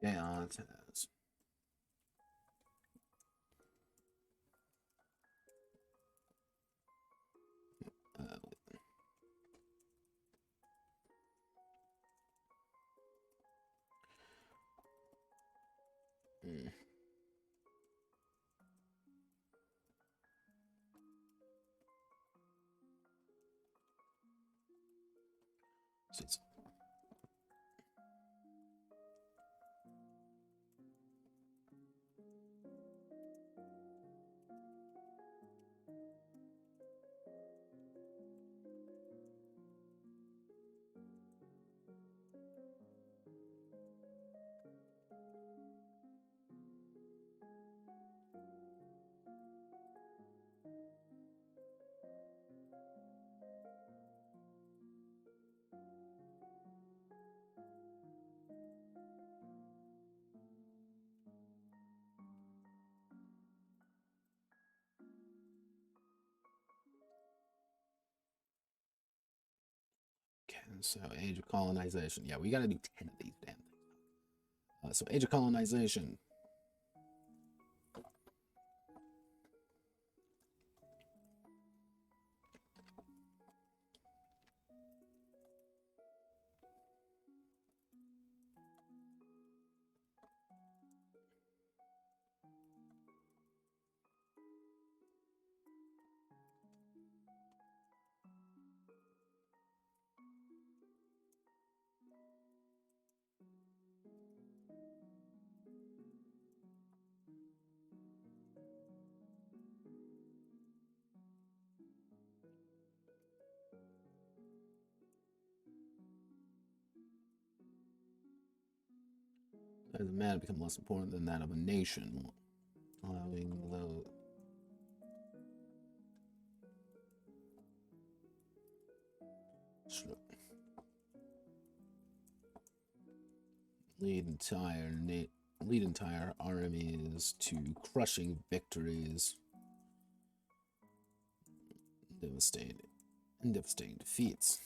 Yeah, it has. Mm. So it's okay. So Age of Colonization. Yeah, we gotta do 10 of these damn things. So Age of Colonization. As a man become less important than that of a nation. Allowing the lead entire armies to crushing victories, devastating defeats.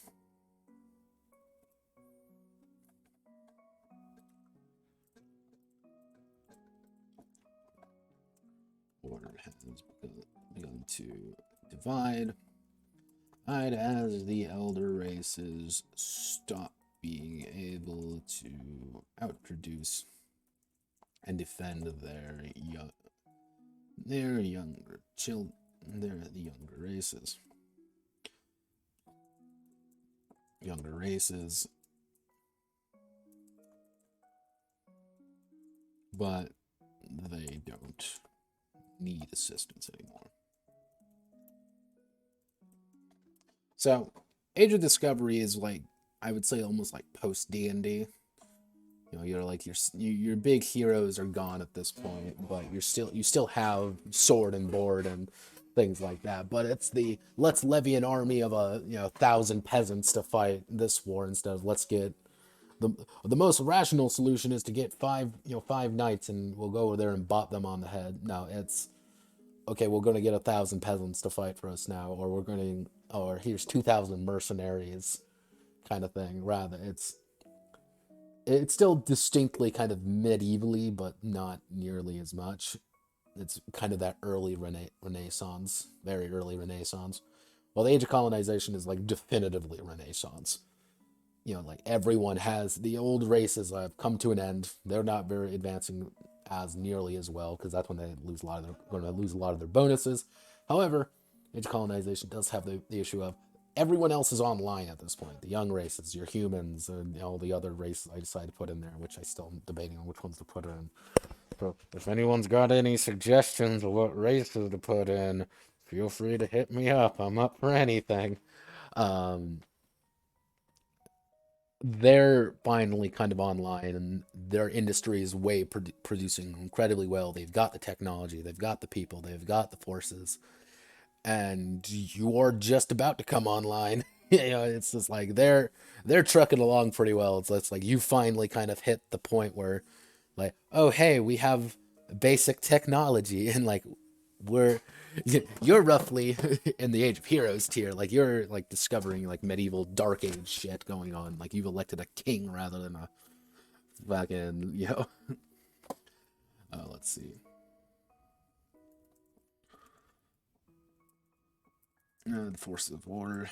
Order has begun to divide. As the elder races stop being able to outproduce and defend their younger children, the younger races. Younger races, but they don't need assistance anymore. So, Age of Discovery is like, I would say, almost like post D&D. You know, you're like your big heroes are gone at this point, but you still have sword and board and things like that. But it's the let's levy an army of 1,000 peasants to fight this war instead of let's get the most rational solution is to get five knights and we'll go over there and bop them on the head. No, it's okay. We're going to get 1,000 peasants to fight for us now, or here's 2,000 mercenaries, kind of thing. Rather, it's still distinctly kind of medievally, but not nearly as much. It's kind of that early Renaissance, very early Renaissance. Well, the Age of Colonization is like definitively Renaissance. You know, like everyone has the old races have come to an end. They're not very advancing as nearly as well because that's when they lose a lot of going to lose a lot of their bonuses. However, Age of Colonization does have the issue of everyone else is online at this point. The young races, your humans, and all the other races I decided to put in there, which I still am debating on which ones to put in. So if anyone's got any suggestions of what races to put in, feel free to hit me up. I'm up for anything. Um, they're finally kind of online, and their industry is producing incredibly well. They've got the technology, they've got the people, they've got the forces, and you're just about to come online. It's just like they're trucking along pretty well. It's like you finally kind of hit the point where, like, oh hey, we have basic technology, and like we're you're roughly in the Age of Heroes tier. Like you're like discovering like medieval Dark Age shit going on. Like you've elected a king rather than a fucking let's see. The forces of order.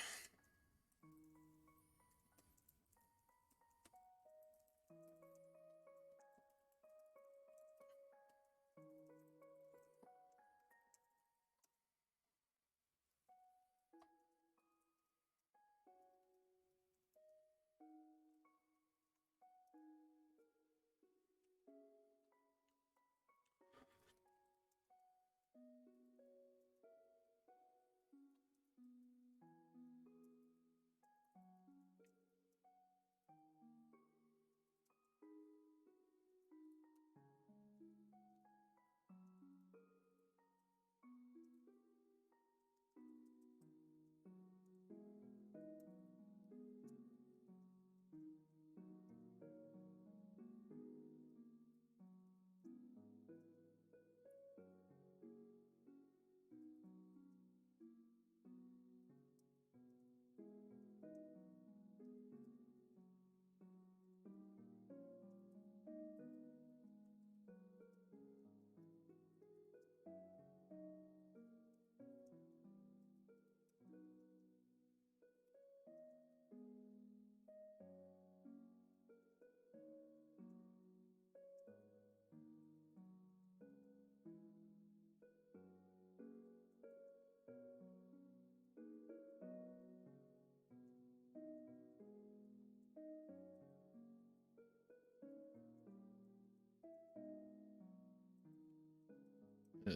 Uh,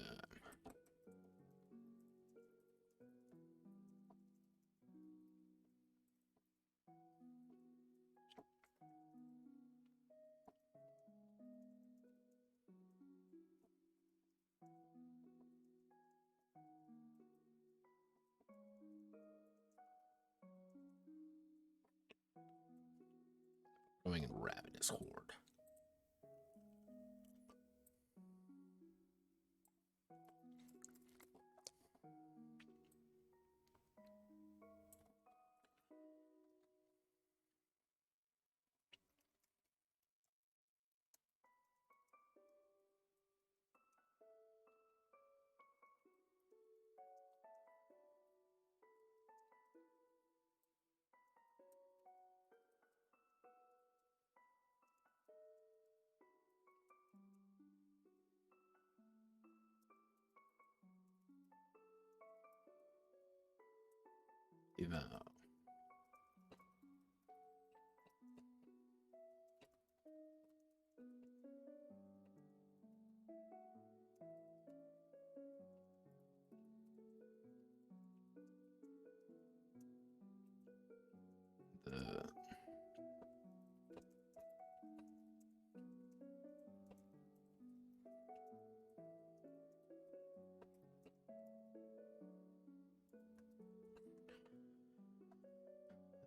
Growing in ravenous horde.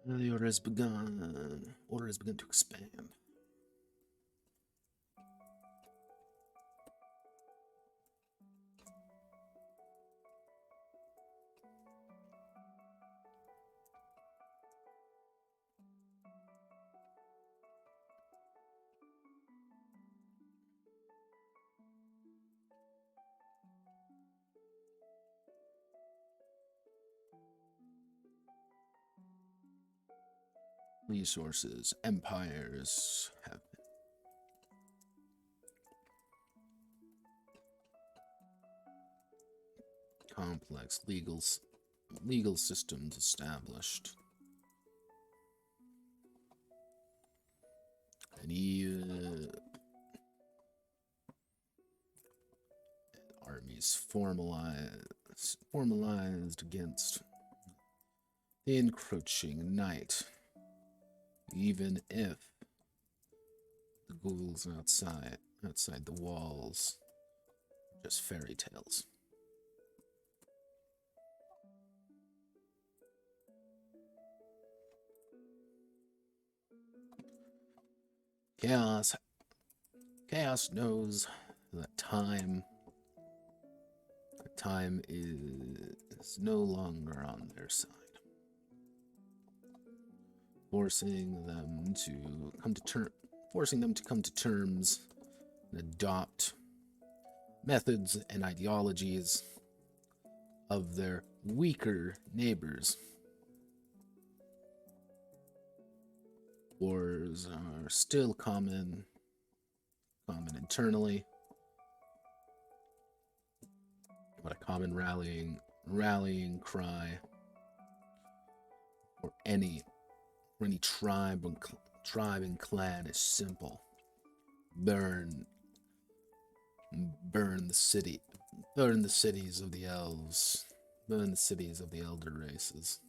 Even the order has begun. Order has begun to expand. Resources, empires have complex legal systems established. And even armies formalized against the encroaching night. Even if the ghouls outside the walls are just fairy tales. Chaos knows that time is no longer on their side, forcing them to come to terms and adopt methods and ideologies of their weaker neighbors. Wars are still common internally, but a common rallying cry for any tribe and clan is simple: burn the city, burn the cities of the elves, burn the cities of the elder races,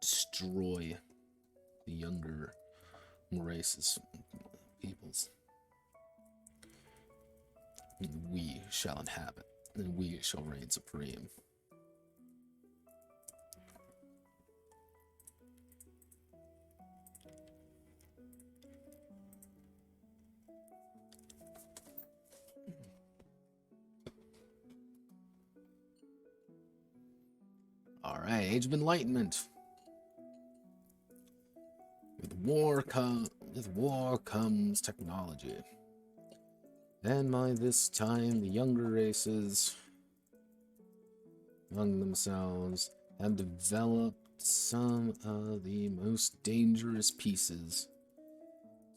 destroy the younger races, peoples. We shall inhabit, and we shall reign supreme. All right, Age of Enlightenment. With war comes technology. And by this time, the younger races among themselves have developed some of the most dangerous pieces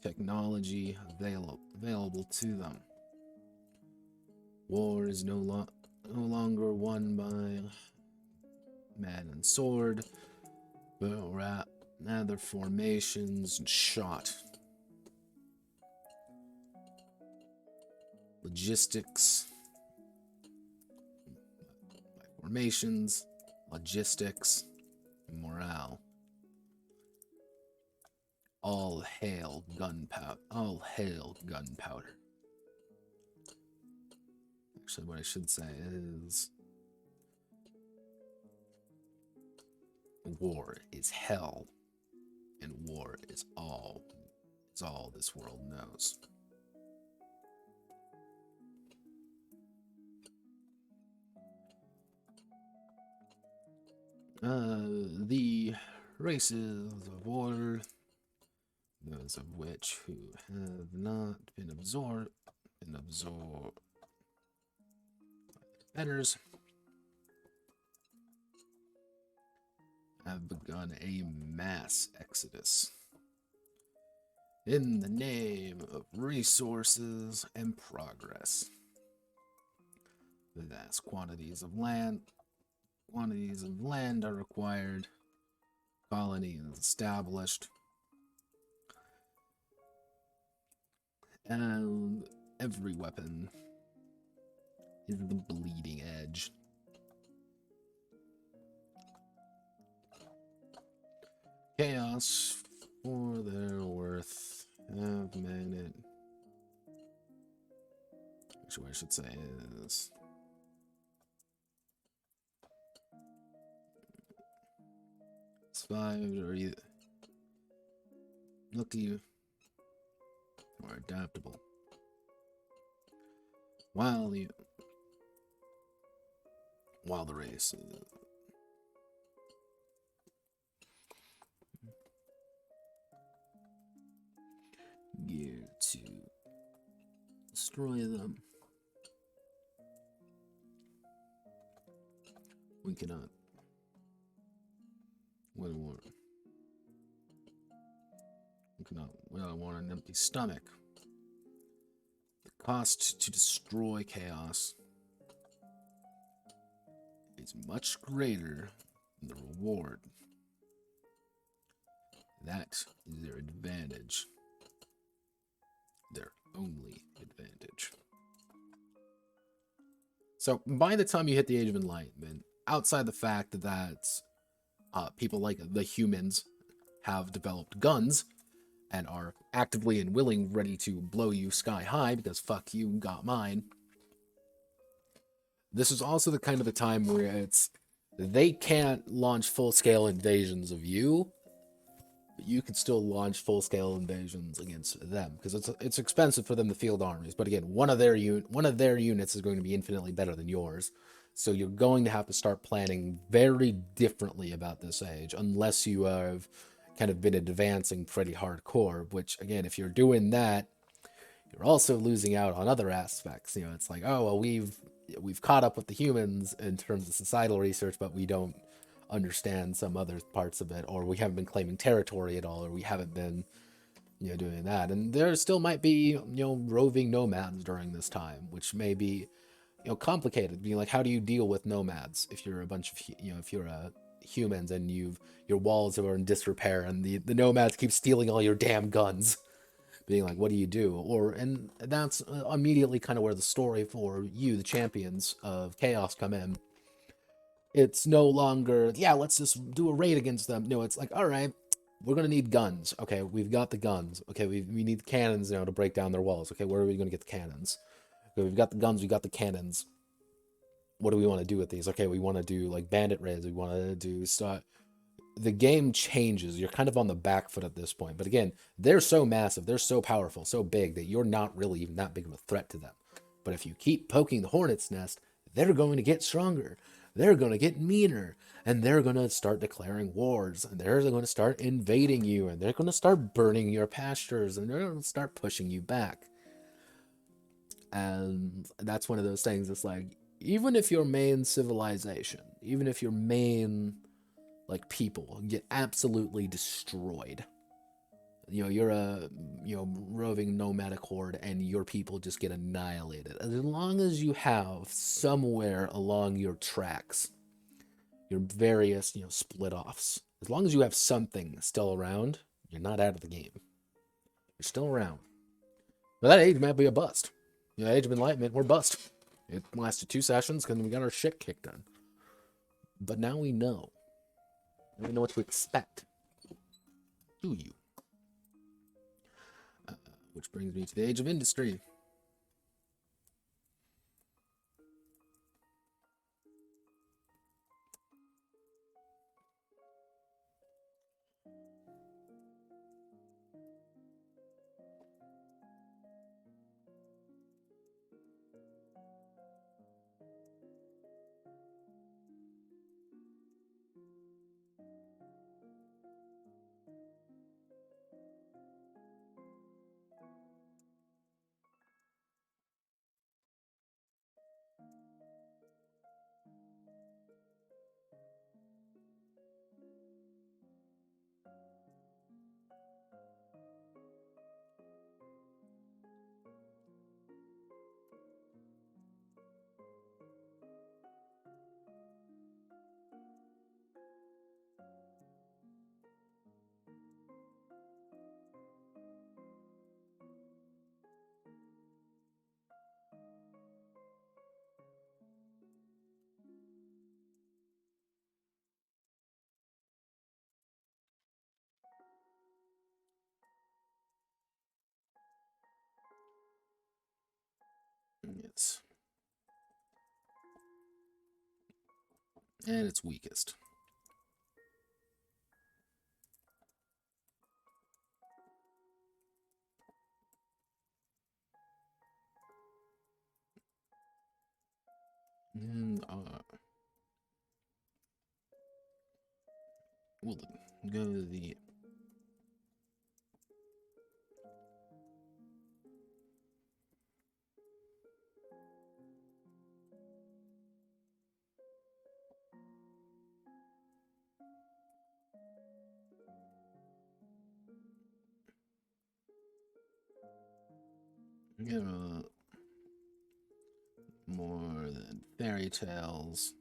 technology available to them. War is no longer won by man and sword, but rather formations and shot. Logistics, formations, logistics, and morale. All hail gunpowder. All hail gunpowder. Actually, what I should say is war is hell, and war is all this world knows. The races of war, those of which who have not been absorbed by betters, have begun a mass exodus in the name of resources and progress. The vast quantities of land Quantities of land are required. Colony is established. And every weapon is the bleeding edge. Chaos for their worth. Have magnet. Actually, what I should say is survived or either lucky or adaptable. While the race gear to destroy them. We cannot win a war. We don't want an empty stomach. The cost to destroy chaos is much greater than the reward. That is their advantage. Their only advantage. So by the time you hit the Age of Enlightenment, outside the fact that people like the humans have developed guns and are actively and ready to blow you sky high because fuck you, got mine. This is also the kind of a time where they can't launch full-scale invasions of you, but you can still launch full-scale invasions against them because it's expensive for them to field armies. But again, one of their units is going to be infinitely better than yours. So you're going to have to start planning very differently about this age, unless you have kind of been advancing pretty hardcore, which, again, if you're doing that, you're also losing out on other aspects. You know, it's like, oh, well, we've caught up with the humans in terms of societal research, but we don't understand some other parts of it, or we haven't been claiming territory at all, or we haven't been, you know, doing that. And there still might be, you know, roving nomads during this time, which may be, you know, complicated. Being like, how do you deal with nomads if you're a bunch of, you know, if you're humans and your walls are in disrepair and the nomads keep stealing all your damn guns? Being like, what do you do? And that's immediately kind of where the story for you, the champions of chaos, come in. It's no longer, yeah, let's just do a raid against them. No, it's like, all right, we're gonna need guns. Okay, we've got the guns. Okay, we need cannons now to break down their walls. Okay, where are we gonna get the cannons? Okay, we've got the guns, we got the cannons. What do we want to do with these? Okay, we want to do like bandit raids. We want to do stuff. The game changes. You're kind of on the back foot at this point. But again, they're so massive, they're so powerful, so big that you're not really even that big of a threat to them. But if you keep poking the hornet's nest, they're going to get stronger. They're going to get meaner. And they're going to start declaring wars. And they're going to start invading you. And they're going to start burning your pastures. And they're going to start pushing you back. And that's one of those things. It's like, even if your main civilization, even if your main like people get absolutely destroyed, you know, you're a, you know, roving nomadic horde and your people just get annihilated, as long as you have somewhere along your tracks, your various, you know, split offs, as long as you have something still around, you're not out of the game. You're still around. But that age might be a bust. You know, Age of Enlightenment, we're bust. It lasted 2 sessions because we got our shit kicked in. But now we know. We know what to expect. Do you? Which brings me to the Age of Industry. is. And its weakest. And we'll go to the more than fairy tales.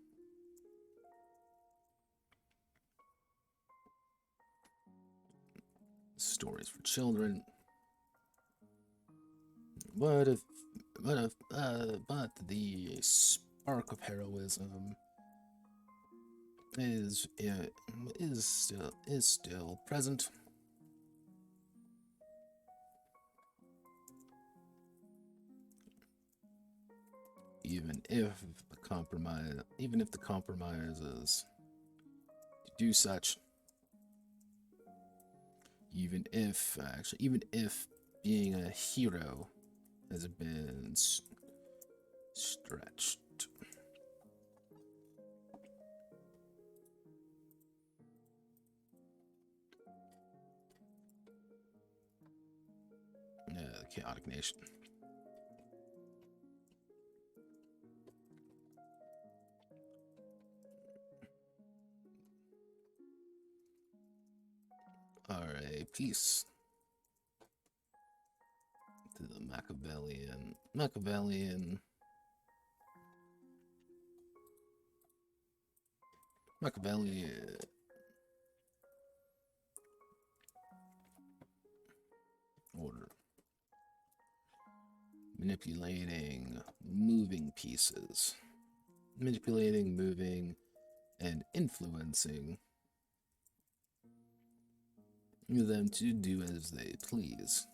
Stories for children. But the spark of heroism is still present. Even if the compromises to do such, even if being a hero has been stretched. The chaotic nation. Alright, peace. To the Machiavellian order. Manipulating, moving, and influencing them to do as they please.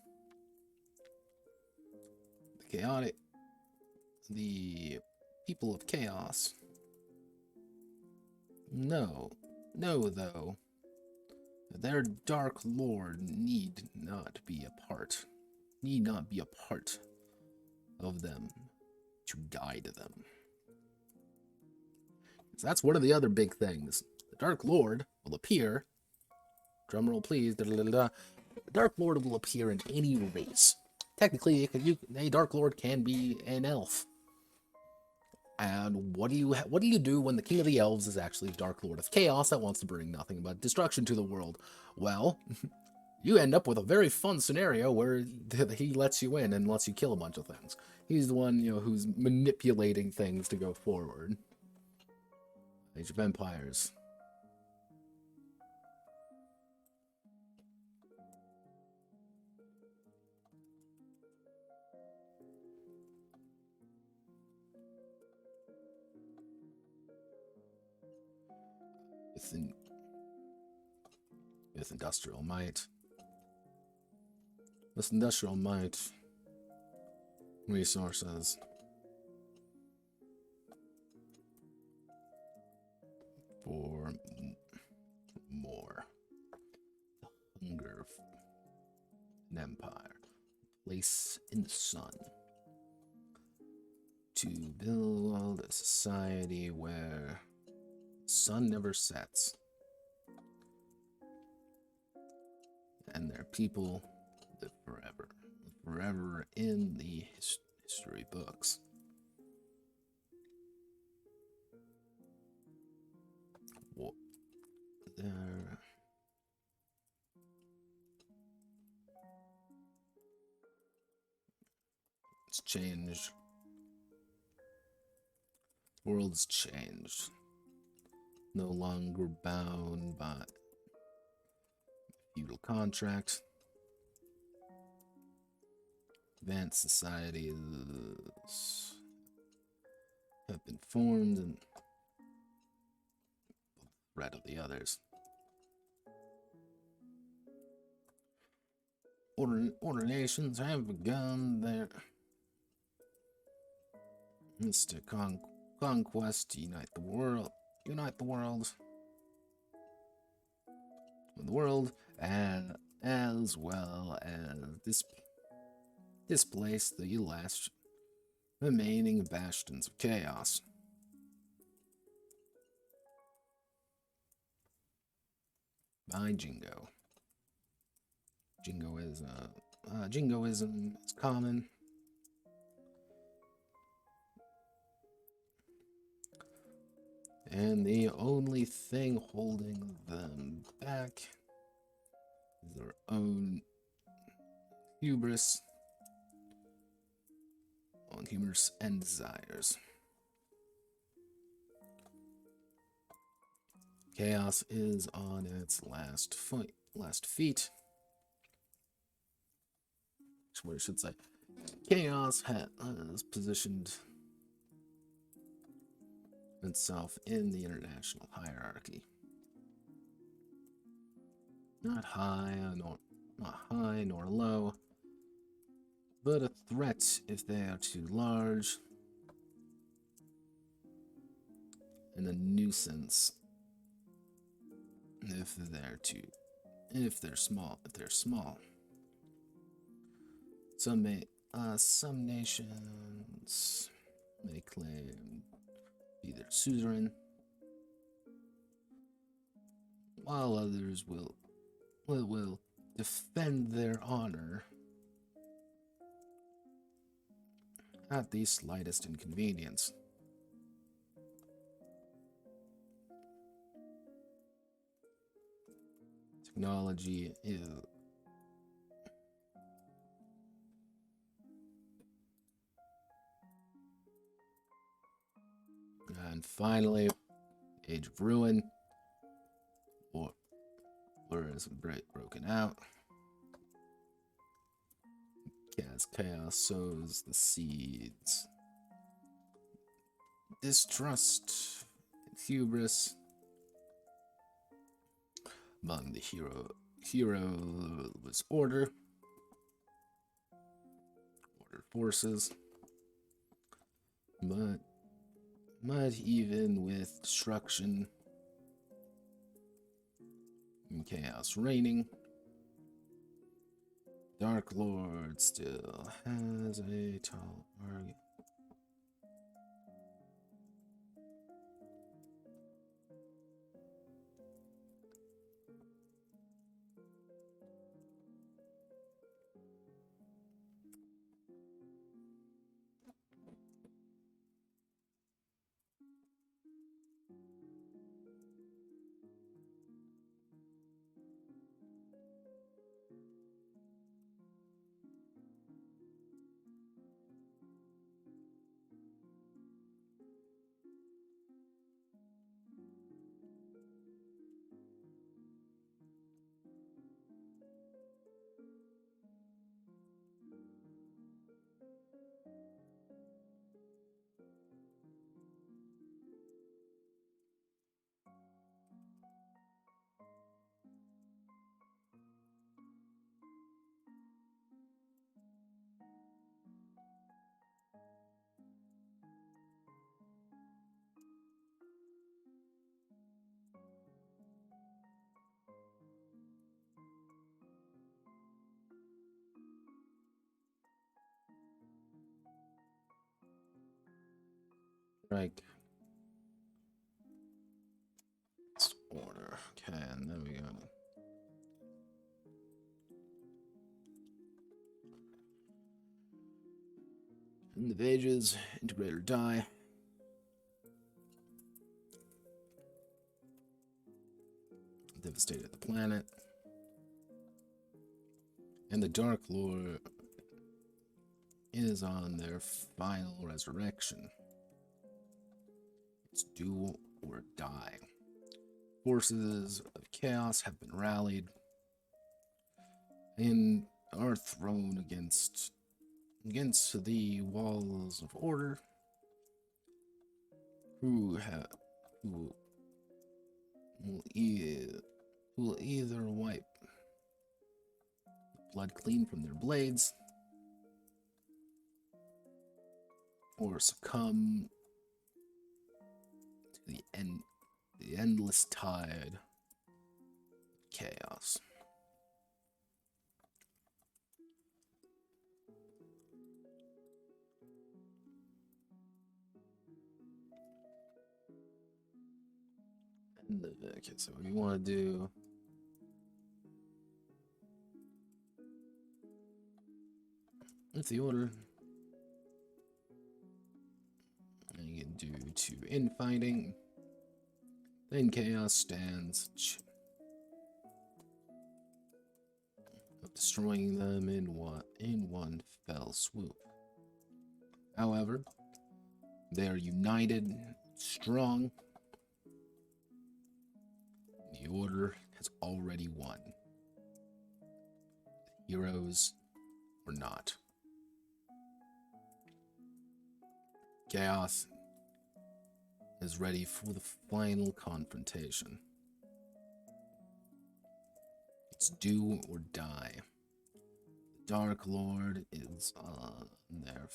The people of chaos know though, their Dark Lord need not be a part of them to guide them. So that's one of the other big things. The Dark Lord will appear, drumroll please, the Dark Lord will appear in any race. Technically, a Dark Lord can be an elf. And what do you do when the King of the Elves is actually Dark Lord of Chaos that wants to bring nothing but destruction to the world? Well, you end up with a very fun scenario where he lets you in and lets you kill a bunch of things. He's the one, who's manipulating things to go forward. Age of Empires. With industrial might. With industrial might, resources, for more. The hunger of an empire. Place in the sun. To build a society where the sun never sets. And their people live forever in the history books. It's changed. The world's changed. No longer bound by feudal contract. Advanced societies have been formed and the threat of the others. Order nations have begun their Mr. Conquest, unite the world. Unite the world. The world, and as well as displace the last remaining bastions of chaos. By Jingo. Jingoism is common. And the only thing holding them back is their own hubris and desires. Chaos is on its last feet. What I should say. Chaos has positioned itself in the international hierarchy. Not high nor low, but a threat if they are too large, and a nuisance if they're small. Some nations may claim to be their suzerain, while others will defend their honor at the slightest inconvenience. Technology is and finally, Age of Ruin, war is broken out. As chaos sows the seeds, distrust, and hubris among the hero's order forces, but even with destruction and chaos reigning, Dark Lord still has a tall target. Right. Order. Okay, and then we go. In the pages, integrate or die. Devastated the planet. And the Dark Lord is on their final resurrection. It's do or die. Forces of chaos have been rallied and are thrown against the walls of order, who will either wipe the blood clean from their blades, or succumb to the endless tide of chaos. Okay, so what you want to do? That's the order. And you can do 2 infighting. Then chaos stands of destroying them in one fell swoop. However, they are united, strong. The order has already won. Heroes or not. Chaos is ready for the final confrontation. It's do or die. The Dark Lord is on their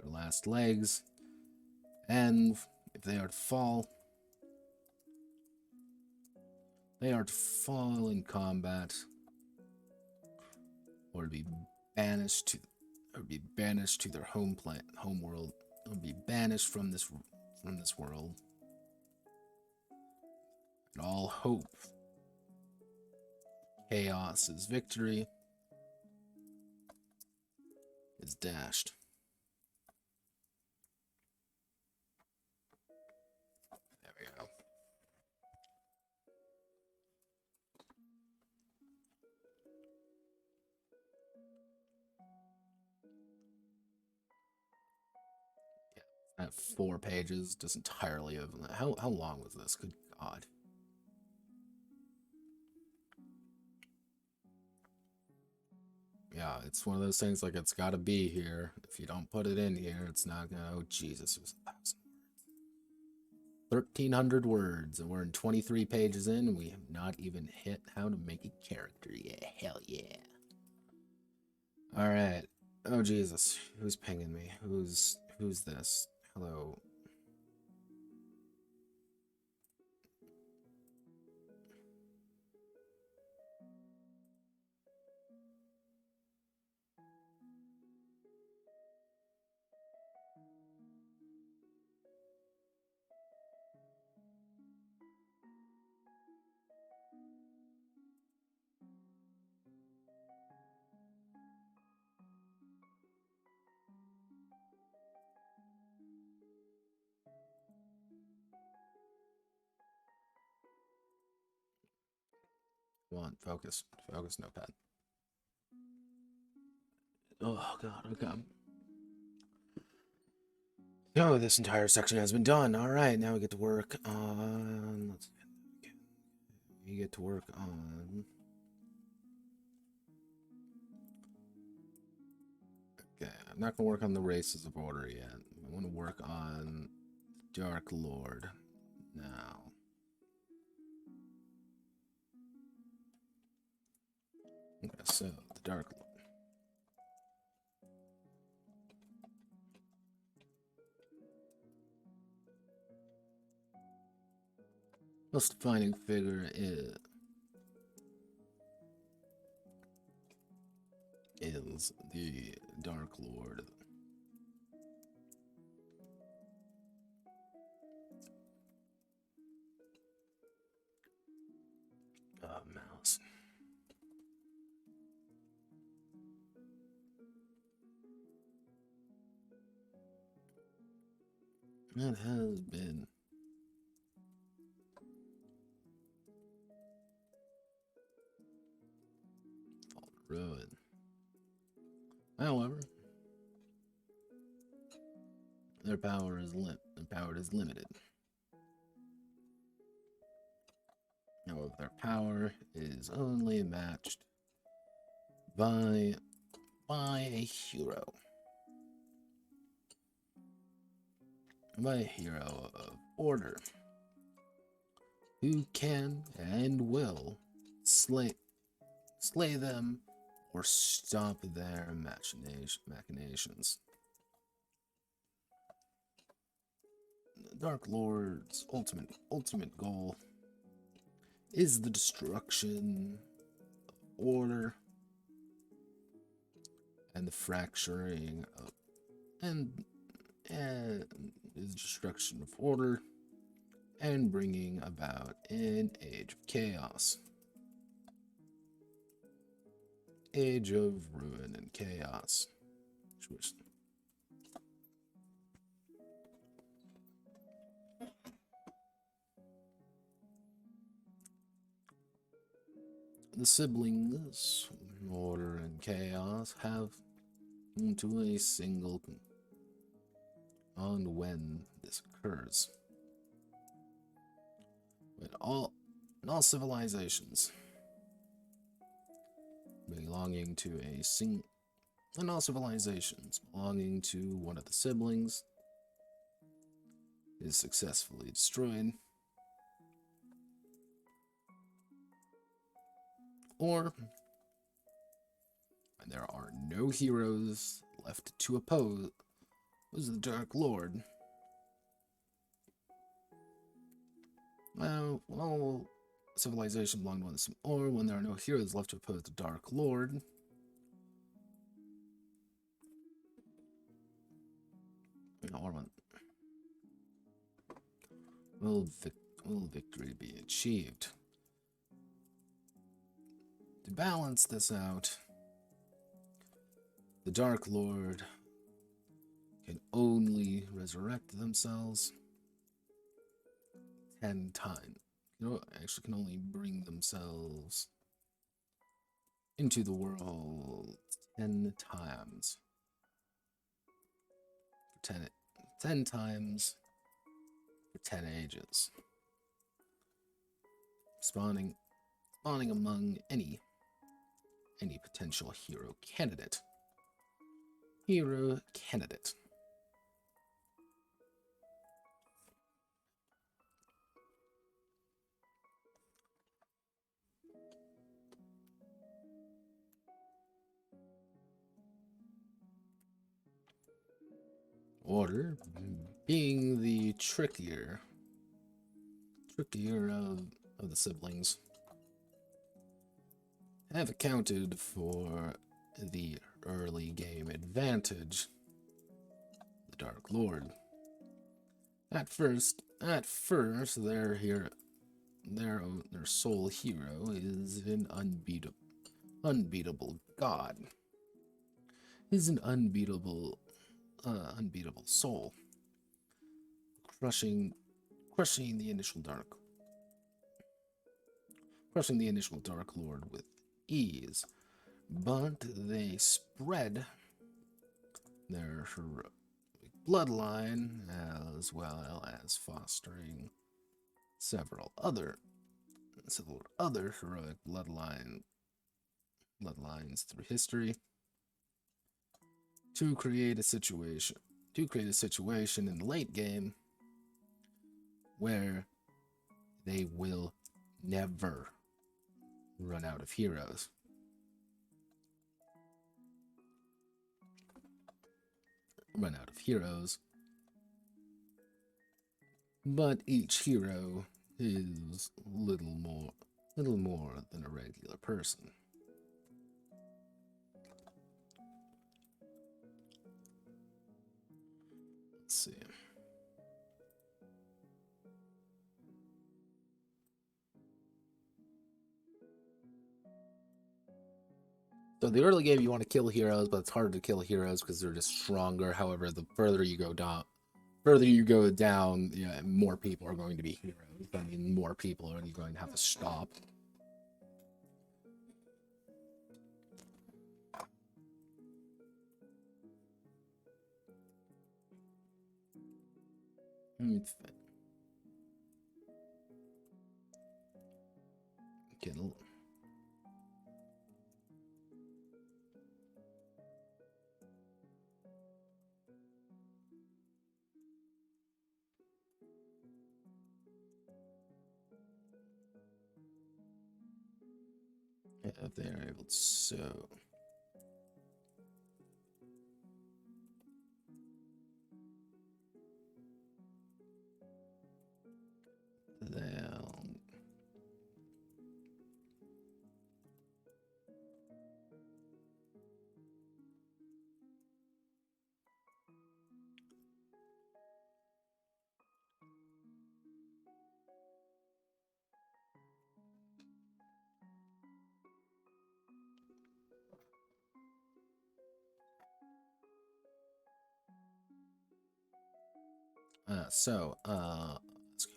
last legs, and if they are to fall, they are to fall in combat, or to be banished to their home world, or be banished from this world. And all hope, chaos's victory, is dashed. There we go. Yeah, at 4 pages, just entirely of how long was this? Good God. Yeah, it's one of those things like it's got to be here. If you don't put it in here, it's not gonna. Oh Jesus, it was 1,000 words. 1,300 words, and we're in 23 pages in, and we have not even hit how to make a character. Yeah, hell yeah. All right. Oh Jesus, who's pinging me? Who's this? Hello. Come on, focus, Notepad. Oh God, okay. Oh, this entire section has been done. All right, now we get to work on. We get to work on. Okay, I'm not gonna work on the races of order yet. I want to work on Dark Lord now. Okay, so the Dark Lord. Most defining figure is the Dark Lord. Mouse. It has been ruined. However, their power is limited. However, their power is only matched by a hero. By a hero of order, who can and will slay them or stop their machinations. Dark Lord's ultimate goal is the destruction of order and the fracturing of and the destruction of order and bringing about an age of chaos. Age of ruin and chaos. The siblings, order and chaos, have into a single on when this occurs. When all civilizations belonging to all civilizations belonging to one of the siblings is successfully destroyed, or when there are no heroes left to oppose the Dark Lord, all civilization belong to one, or when there are no heroes left to oppose the Dark Lord, will victory be achieved? To balance this out, the Dark Lord can only resurrect themselves 10 times. Actually, can only bring themselves into the world 10 times. 10 times for 10 ages. Spawning among any potential hero candidate. Order being the trickier of the siblings, have accounted for the early game advantage of the Dark Lord. At first, their sole hero is an unbeatable god. Is an unbeatable soul, crushing the initial Dark Lord with ease, but they spread their heroic bloodline as well as fostering several other heroic bloodlines through history to create a situation in the late game where they will never run out of heroes. But each hero is little more than a regular person. Let's see. So the early game, you want to kill heroes, but it's harder to kill heroes because they're just stronger. However, the further you go down, yeah, more people are going to be heroes. I mean, more people are going to have to stop. If they are able to so.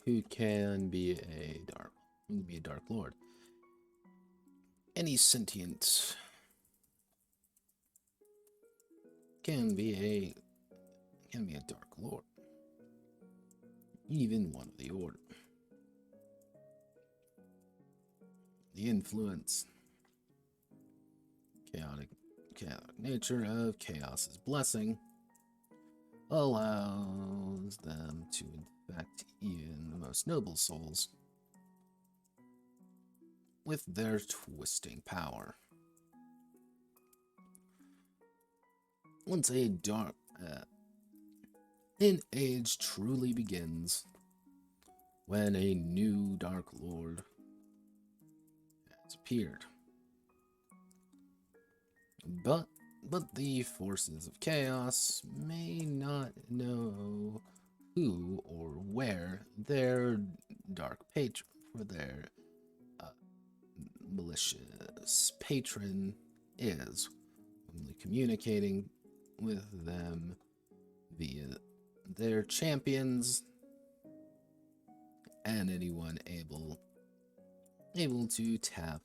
Who can be a dark lord? Any sentient can be a dark lord. Even one of the order. The influence, chaotic nature of chaos's blessing allows them to infect even the most noble souls with their twisting power. Once an age truly begins, when a new Dark Lord has appeared. But the forces of chaos may not know who or where their dark patron for their malicious patron is, only communicating with them via their champions and anyone able to tap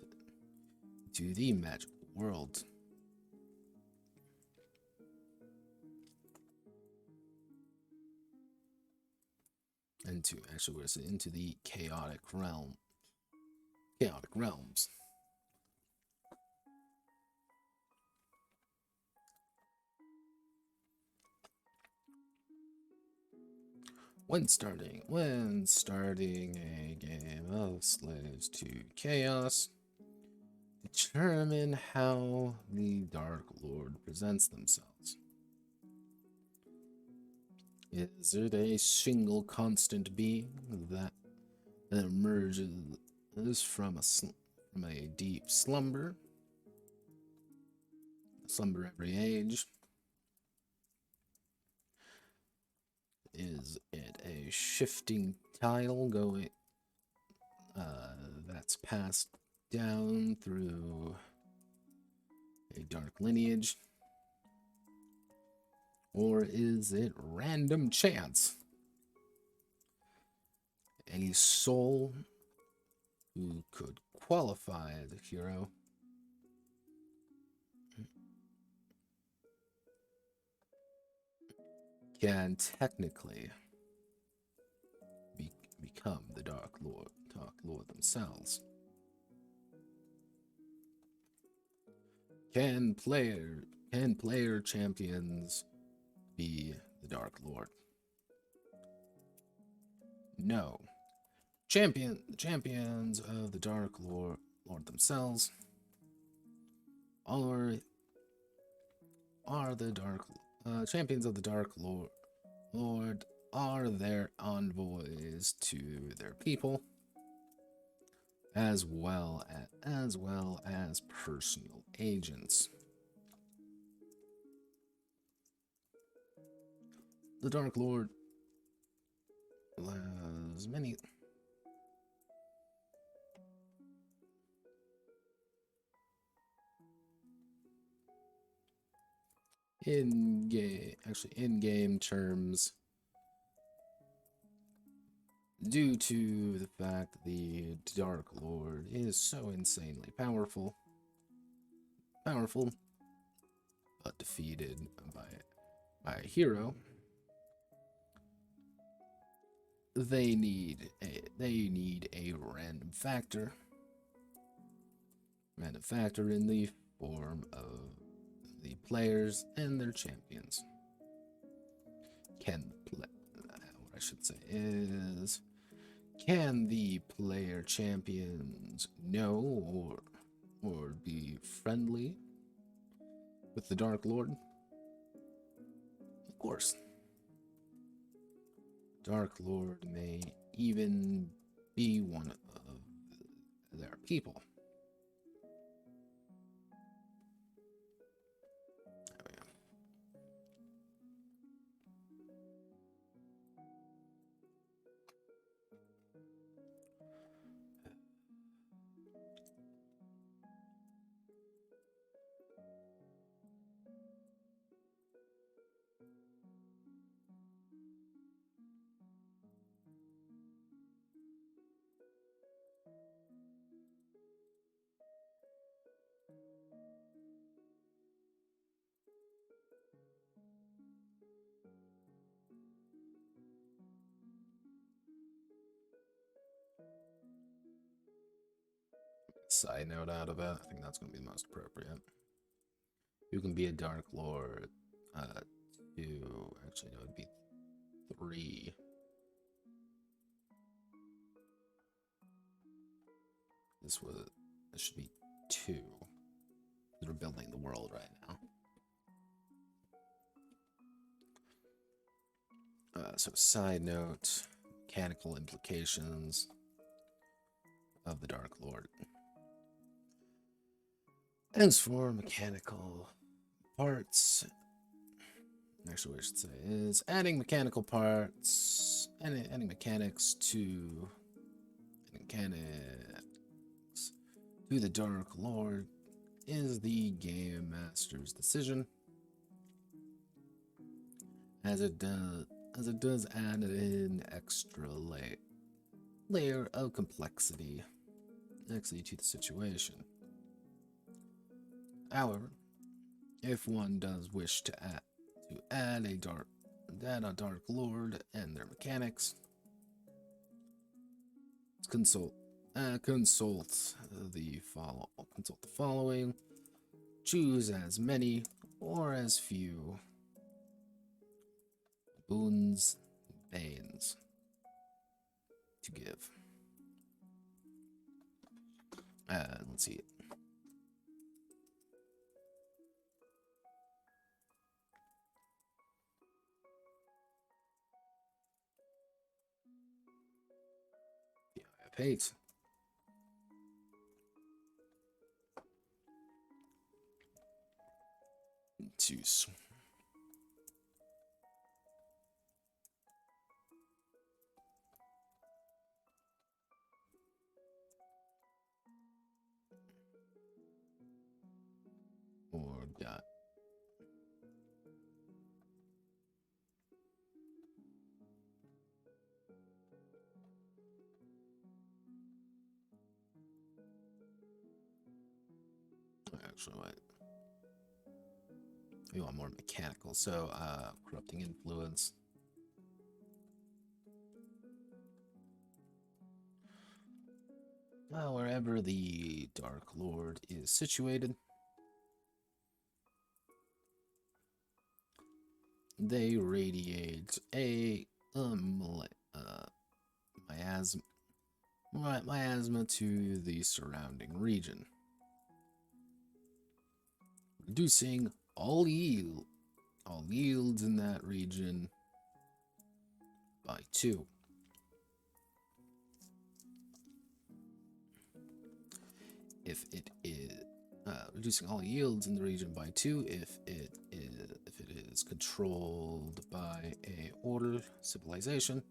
to the magical world. And to actually into the chaotic realms. When starting a game of Slaves to Chaos, determine how the Dark Lord presents themselves. Is it a single constant being that emerges from a deep slumber every age? Is it a shifting tile going that's passed down through a dark lineage? Or is it random chance? Any soul who could qualify as a hero can technically become the Dark Lord themselves. Can player champions be the Dark Lord? No. Champions of the Dark Lord themselves are the champions of the Dark Lord are their envoys to their people, as well as personal agents. The Dark Lord has many in-game terms, due to the fact the Dark Lord is so insanely powerful, but defeated by a hero. They need a random factor in the form of the players and their champions. What I should say is, can the player champions know or be friendly with the Dark Lord? Of course. Dark Lord may even be one of their people. side note out of it. I think that's going to be the most appropriate. You can be a Dark Lord. 2. Actually, no, it'd be 3. This should be 2. They're building the world right now. So side note, mechanical implications of the Dark Lord. As for mechanical parts, actually what I should say is adding mechanical parts, adding mechanics to the Dark Lord is the Game Master's decision, as it does add an extra layer of complexity actually to the situation. However, if one does wish to add a Dark Lord and their mechanics, consult the following. Choose as many or as few boons, banes to give. Let's see. Yeah, I have 8. Choose. Or got. Actually, wait. We want more mechanical, so corrupting influence. Wherever the Dark Lord is situated, they radiate a miasma to the surrounding region, reducing all yields in that region by 2. If it is reducing all yields in the region by 2 if it is controlled by a order civilization,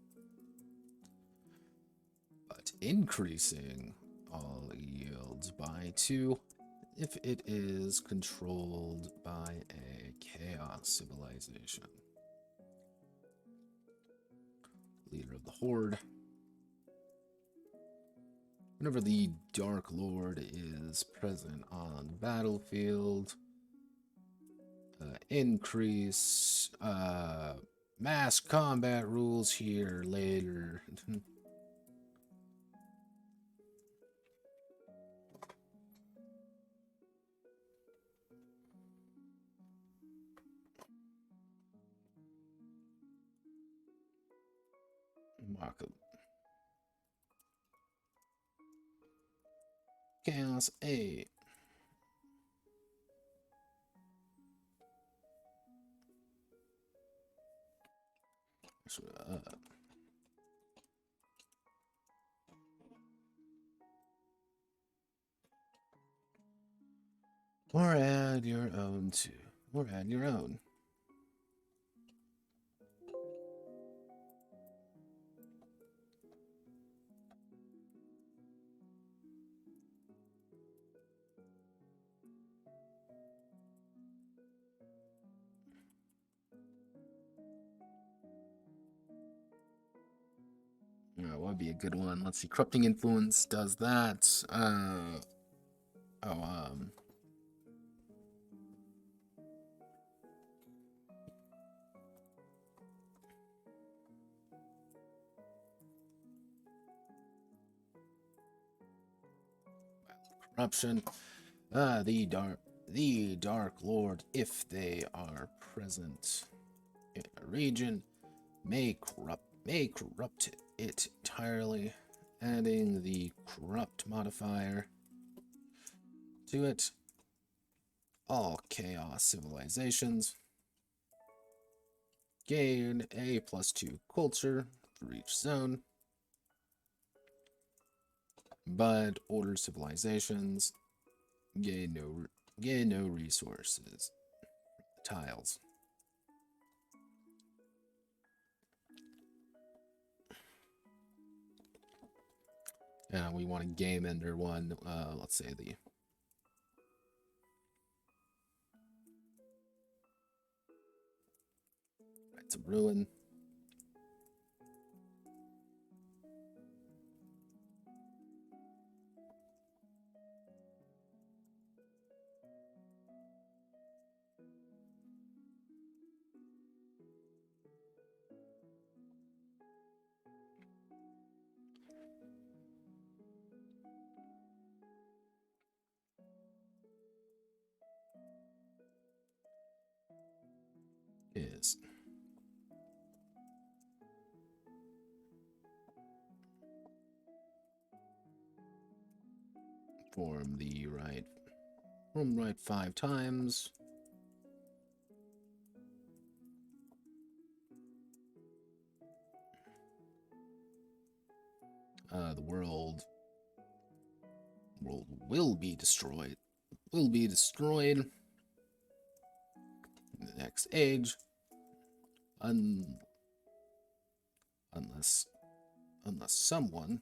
but increasing all yields by 2 if it is controlled by a chaos civilization. Leader of the Horde. Whenever the Dark Lord is present on the battlefield, increase mass combat rules here later. Markup. Chaos 8. Or add your own too. Or add your own. What would be a good one? Let's see. Corrupting Influence does that. corruption. The Dark Lord, if they are present in a region, may corrupt it entirely, adding the corrupt modifier to it. All chaos civilizations gain a +2 culture for each zone, but order civilizations gain no resources. Tiles. And we want a game ender one. Let's say the Rights of Ruin. Is form right 5 times. The world will be destroyed. Will be destroyed in the next age, unless someone,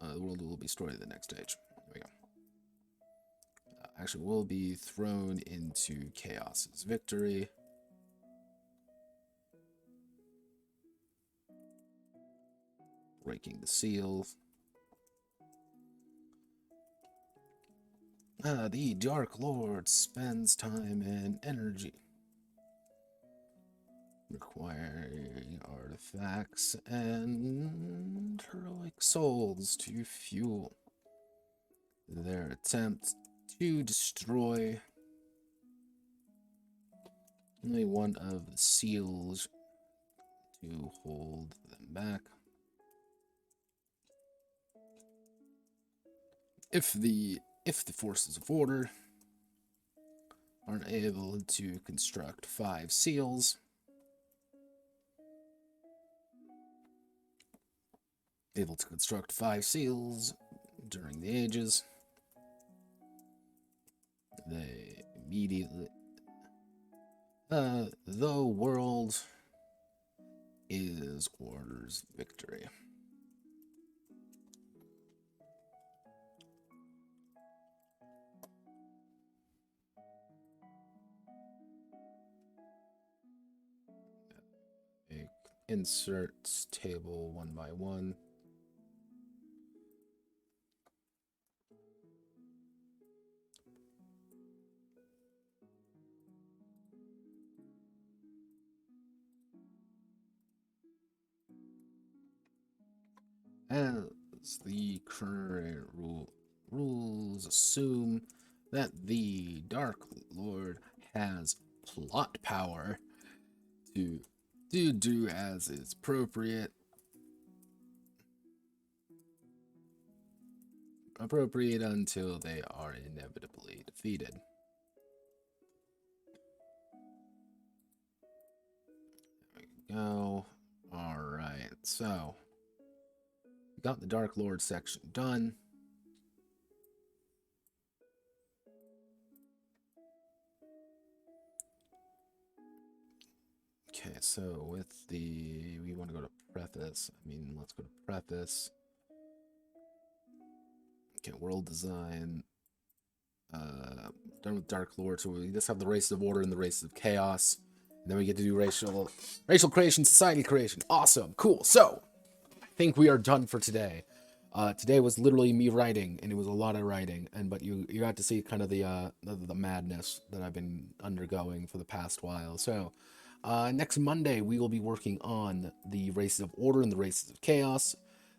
the world will be destroyed in the next age. There we go. Actually, will be thrown into chaos's victory. Breaking the seal. The Dark Lord spends time and energy requiring artifacts and heroic souls to fuel their attempt to destroy only one of the seals to hold them back. If the forces of order aren't able to construct 5 seals, during the ages, they immediately, the world is order's victory. Inserts table 1 by 1. As the current rules assume that the Dark Lord has plot power to do as is appropriate until they are inevitably defeated. There we go. Alright, so we got the Dark Lord section done. Okay, so with we want to go to preface. Let's go to preface. Okay, world design. Done with Dark Lord, so we just have the races of order and the races of chaos. And then we get to do racial creation, society creation. Awesome, cool. So, I think we are done for today. Today was literally me writing, and it was a lot of writing. But you got to see kind of the madness that I've been undergoing for the past while. So, next Monday we will be working on the races of order and the races of chaos.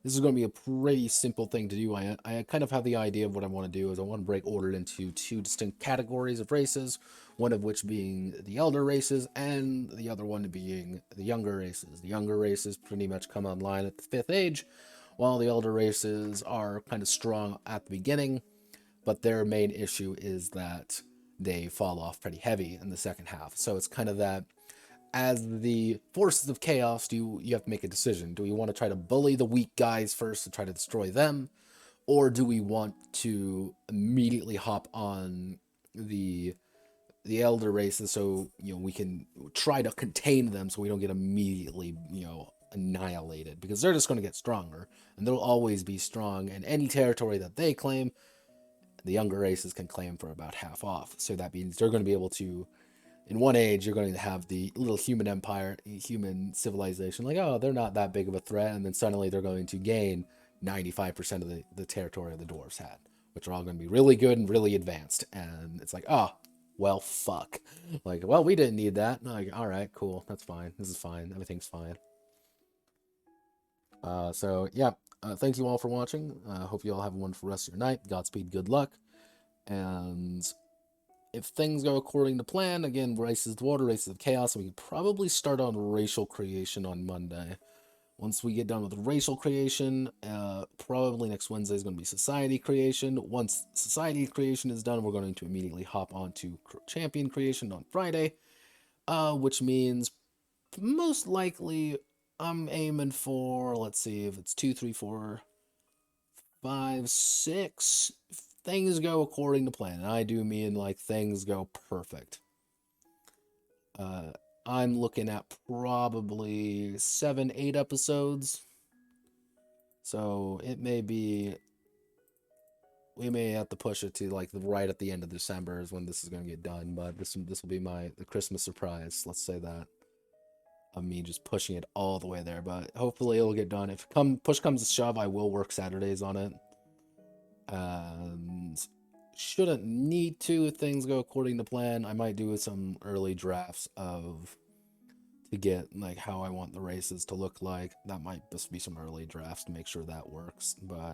this is going to be a pretty simple thing to do. I kind of have the idea of what I want to do is I want to break order into two distinct categories of races, one of which being the elder races and the other one being the younger races. The younger races pretty much come online at the 5th age, while the elder races are kind of strong at the beginning, but their main issue is that they fall off pretty heavy in the second half. So it's kind of that as the forces of chaos, you have to make a decision. Do we want to try to bully the weak guys first to try to destroy them? Or do we want to immediately hop on the elder races so we can try to contain them so we don't get immediately annihilated, because they're just going to get stronger and they'll always be strong, and any territory that they claim the younger races can claim for about half off. So that means they're going to be able to, in one age, you're going to have the little human empire, human civilization, like, oh, they're not that big of a threat, and then suddenly they're going to gain 95% of the territory the dwarves had, which are all going to be really good and really advanced. And it's like, oh, well, fuck. Like, well, we didn't need that. Like, all right, cool, that's fine. This is fine. Everything's fine. So yeah, thank you all for watching. Hope you all have a wonderful rest of your night. Godspeed, good luck. And if things go according to plan, again, Races of Water, Races of Chaos, we could probably start on racial creation on Monday. Once we get done with racial creation, probably next Wednesday is going to be society creation. Once society creation is done, we're going to immediately hop on to champion creation on Friday, which means most likely I'm aiming for, let's see, if it's 2, 3, 4, 5, 6. If things go according to plan, and I do mean like things go perfect. I'm looking at probably 7, 8 episodes. So it may be, we may have to push it to like right at the end of December is when this is going to get done. But this will be the Christmas surprise. Let's say that. Of me just pushing it all the way there, but hopefully it'll get done. If push comes to shove, I will work Saturdays on it. And shouldn't need to if things go according to plan. I might do some early drafts to get like how I want the races to look like. That might just be some early drafts to make sure that works, but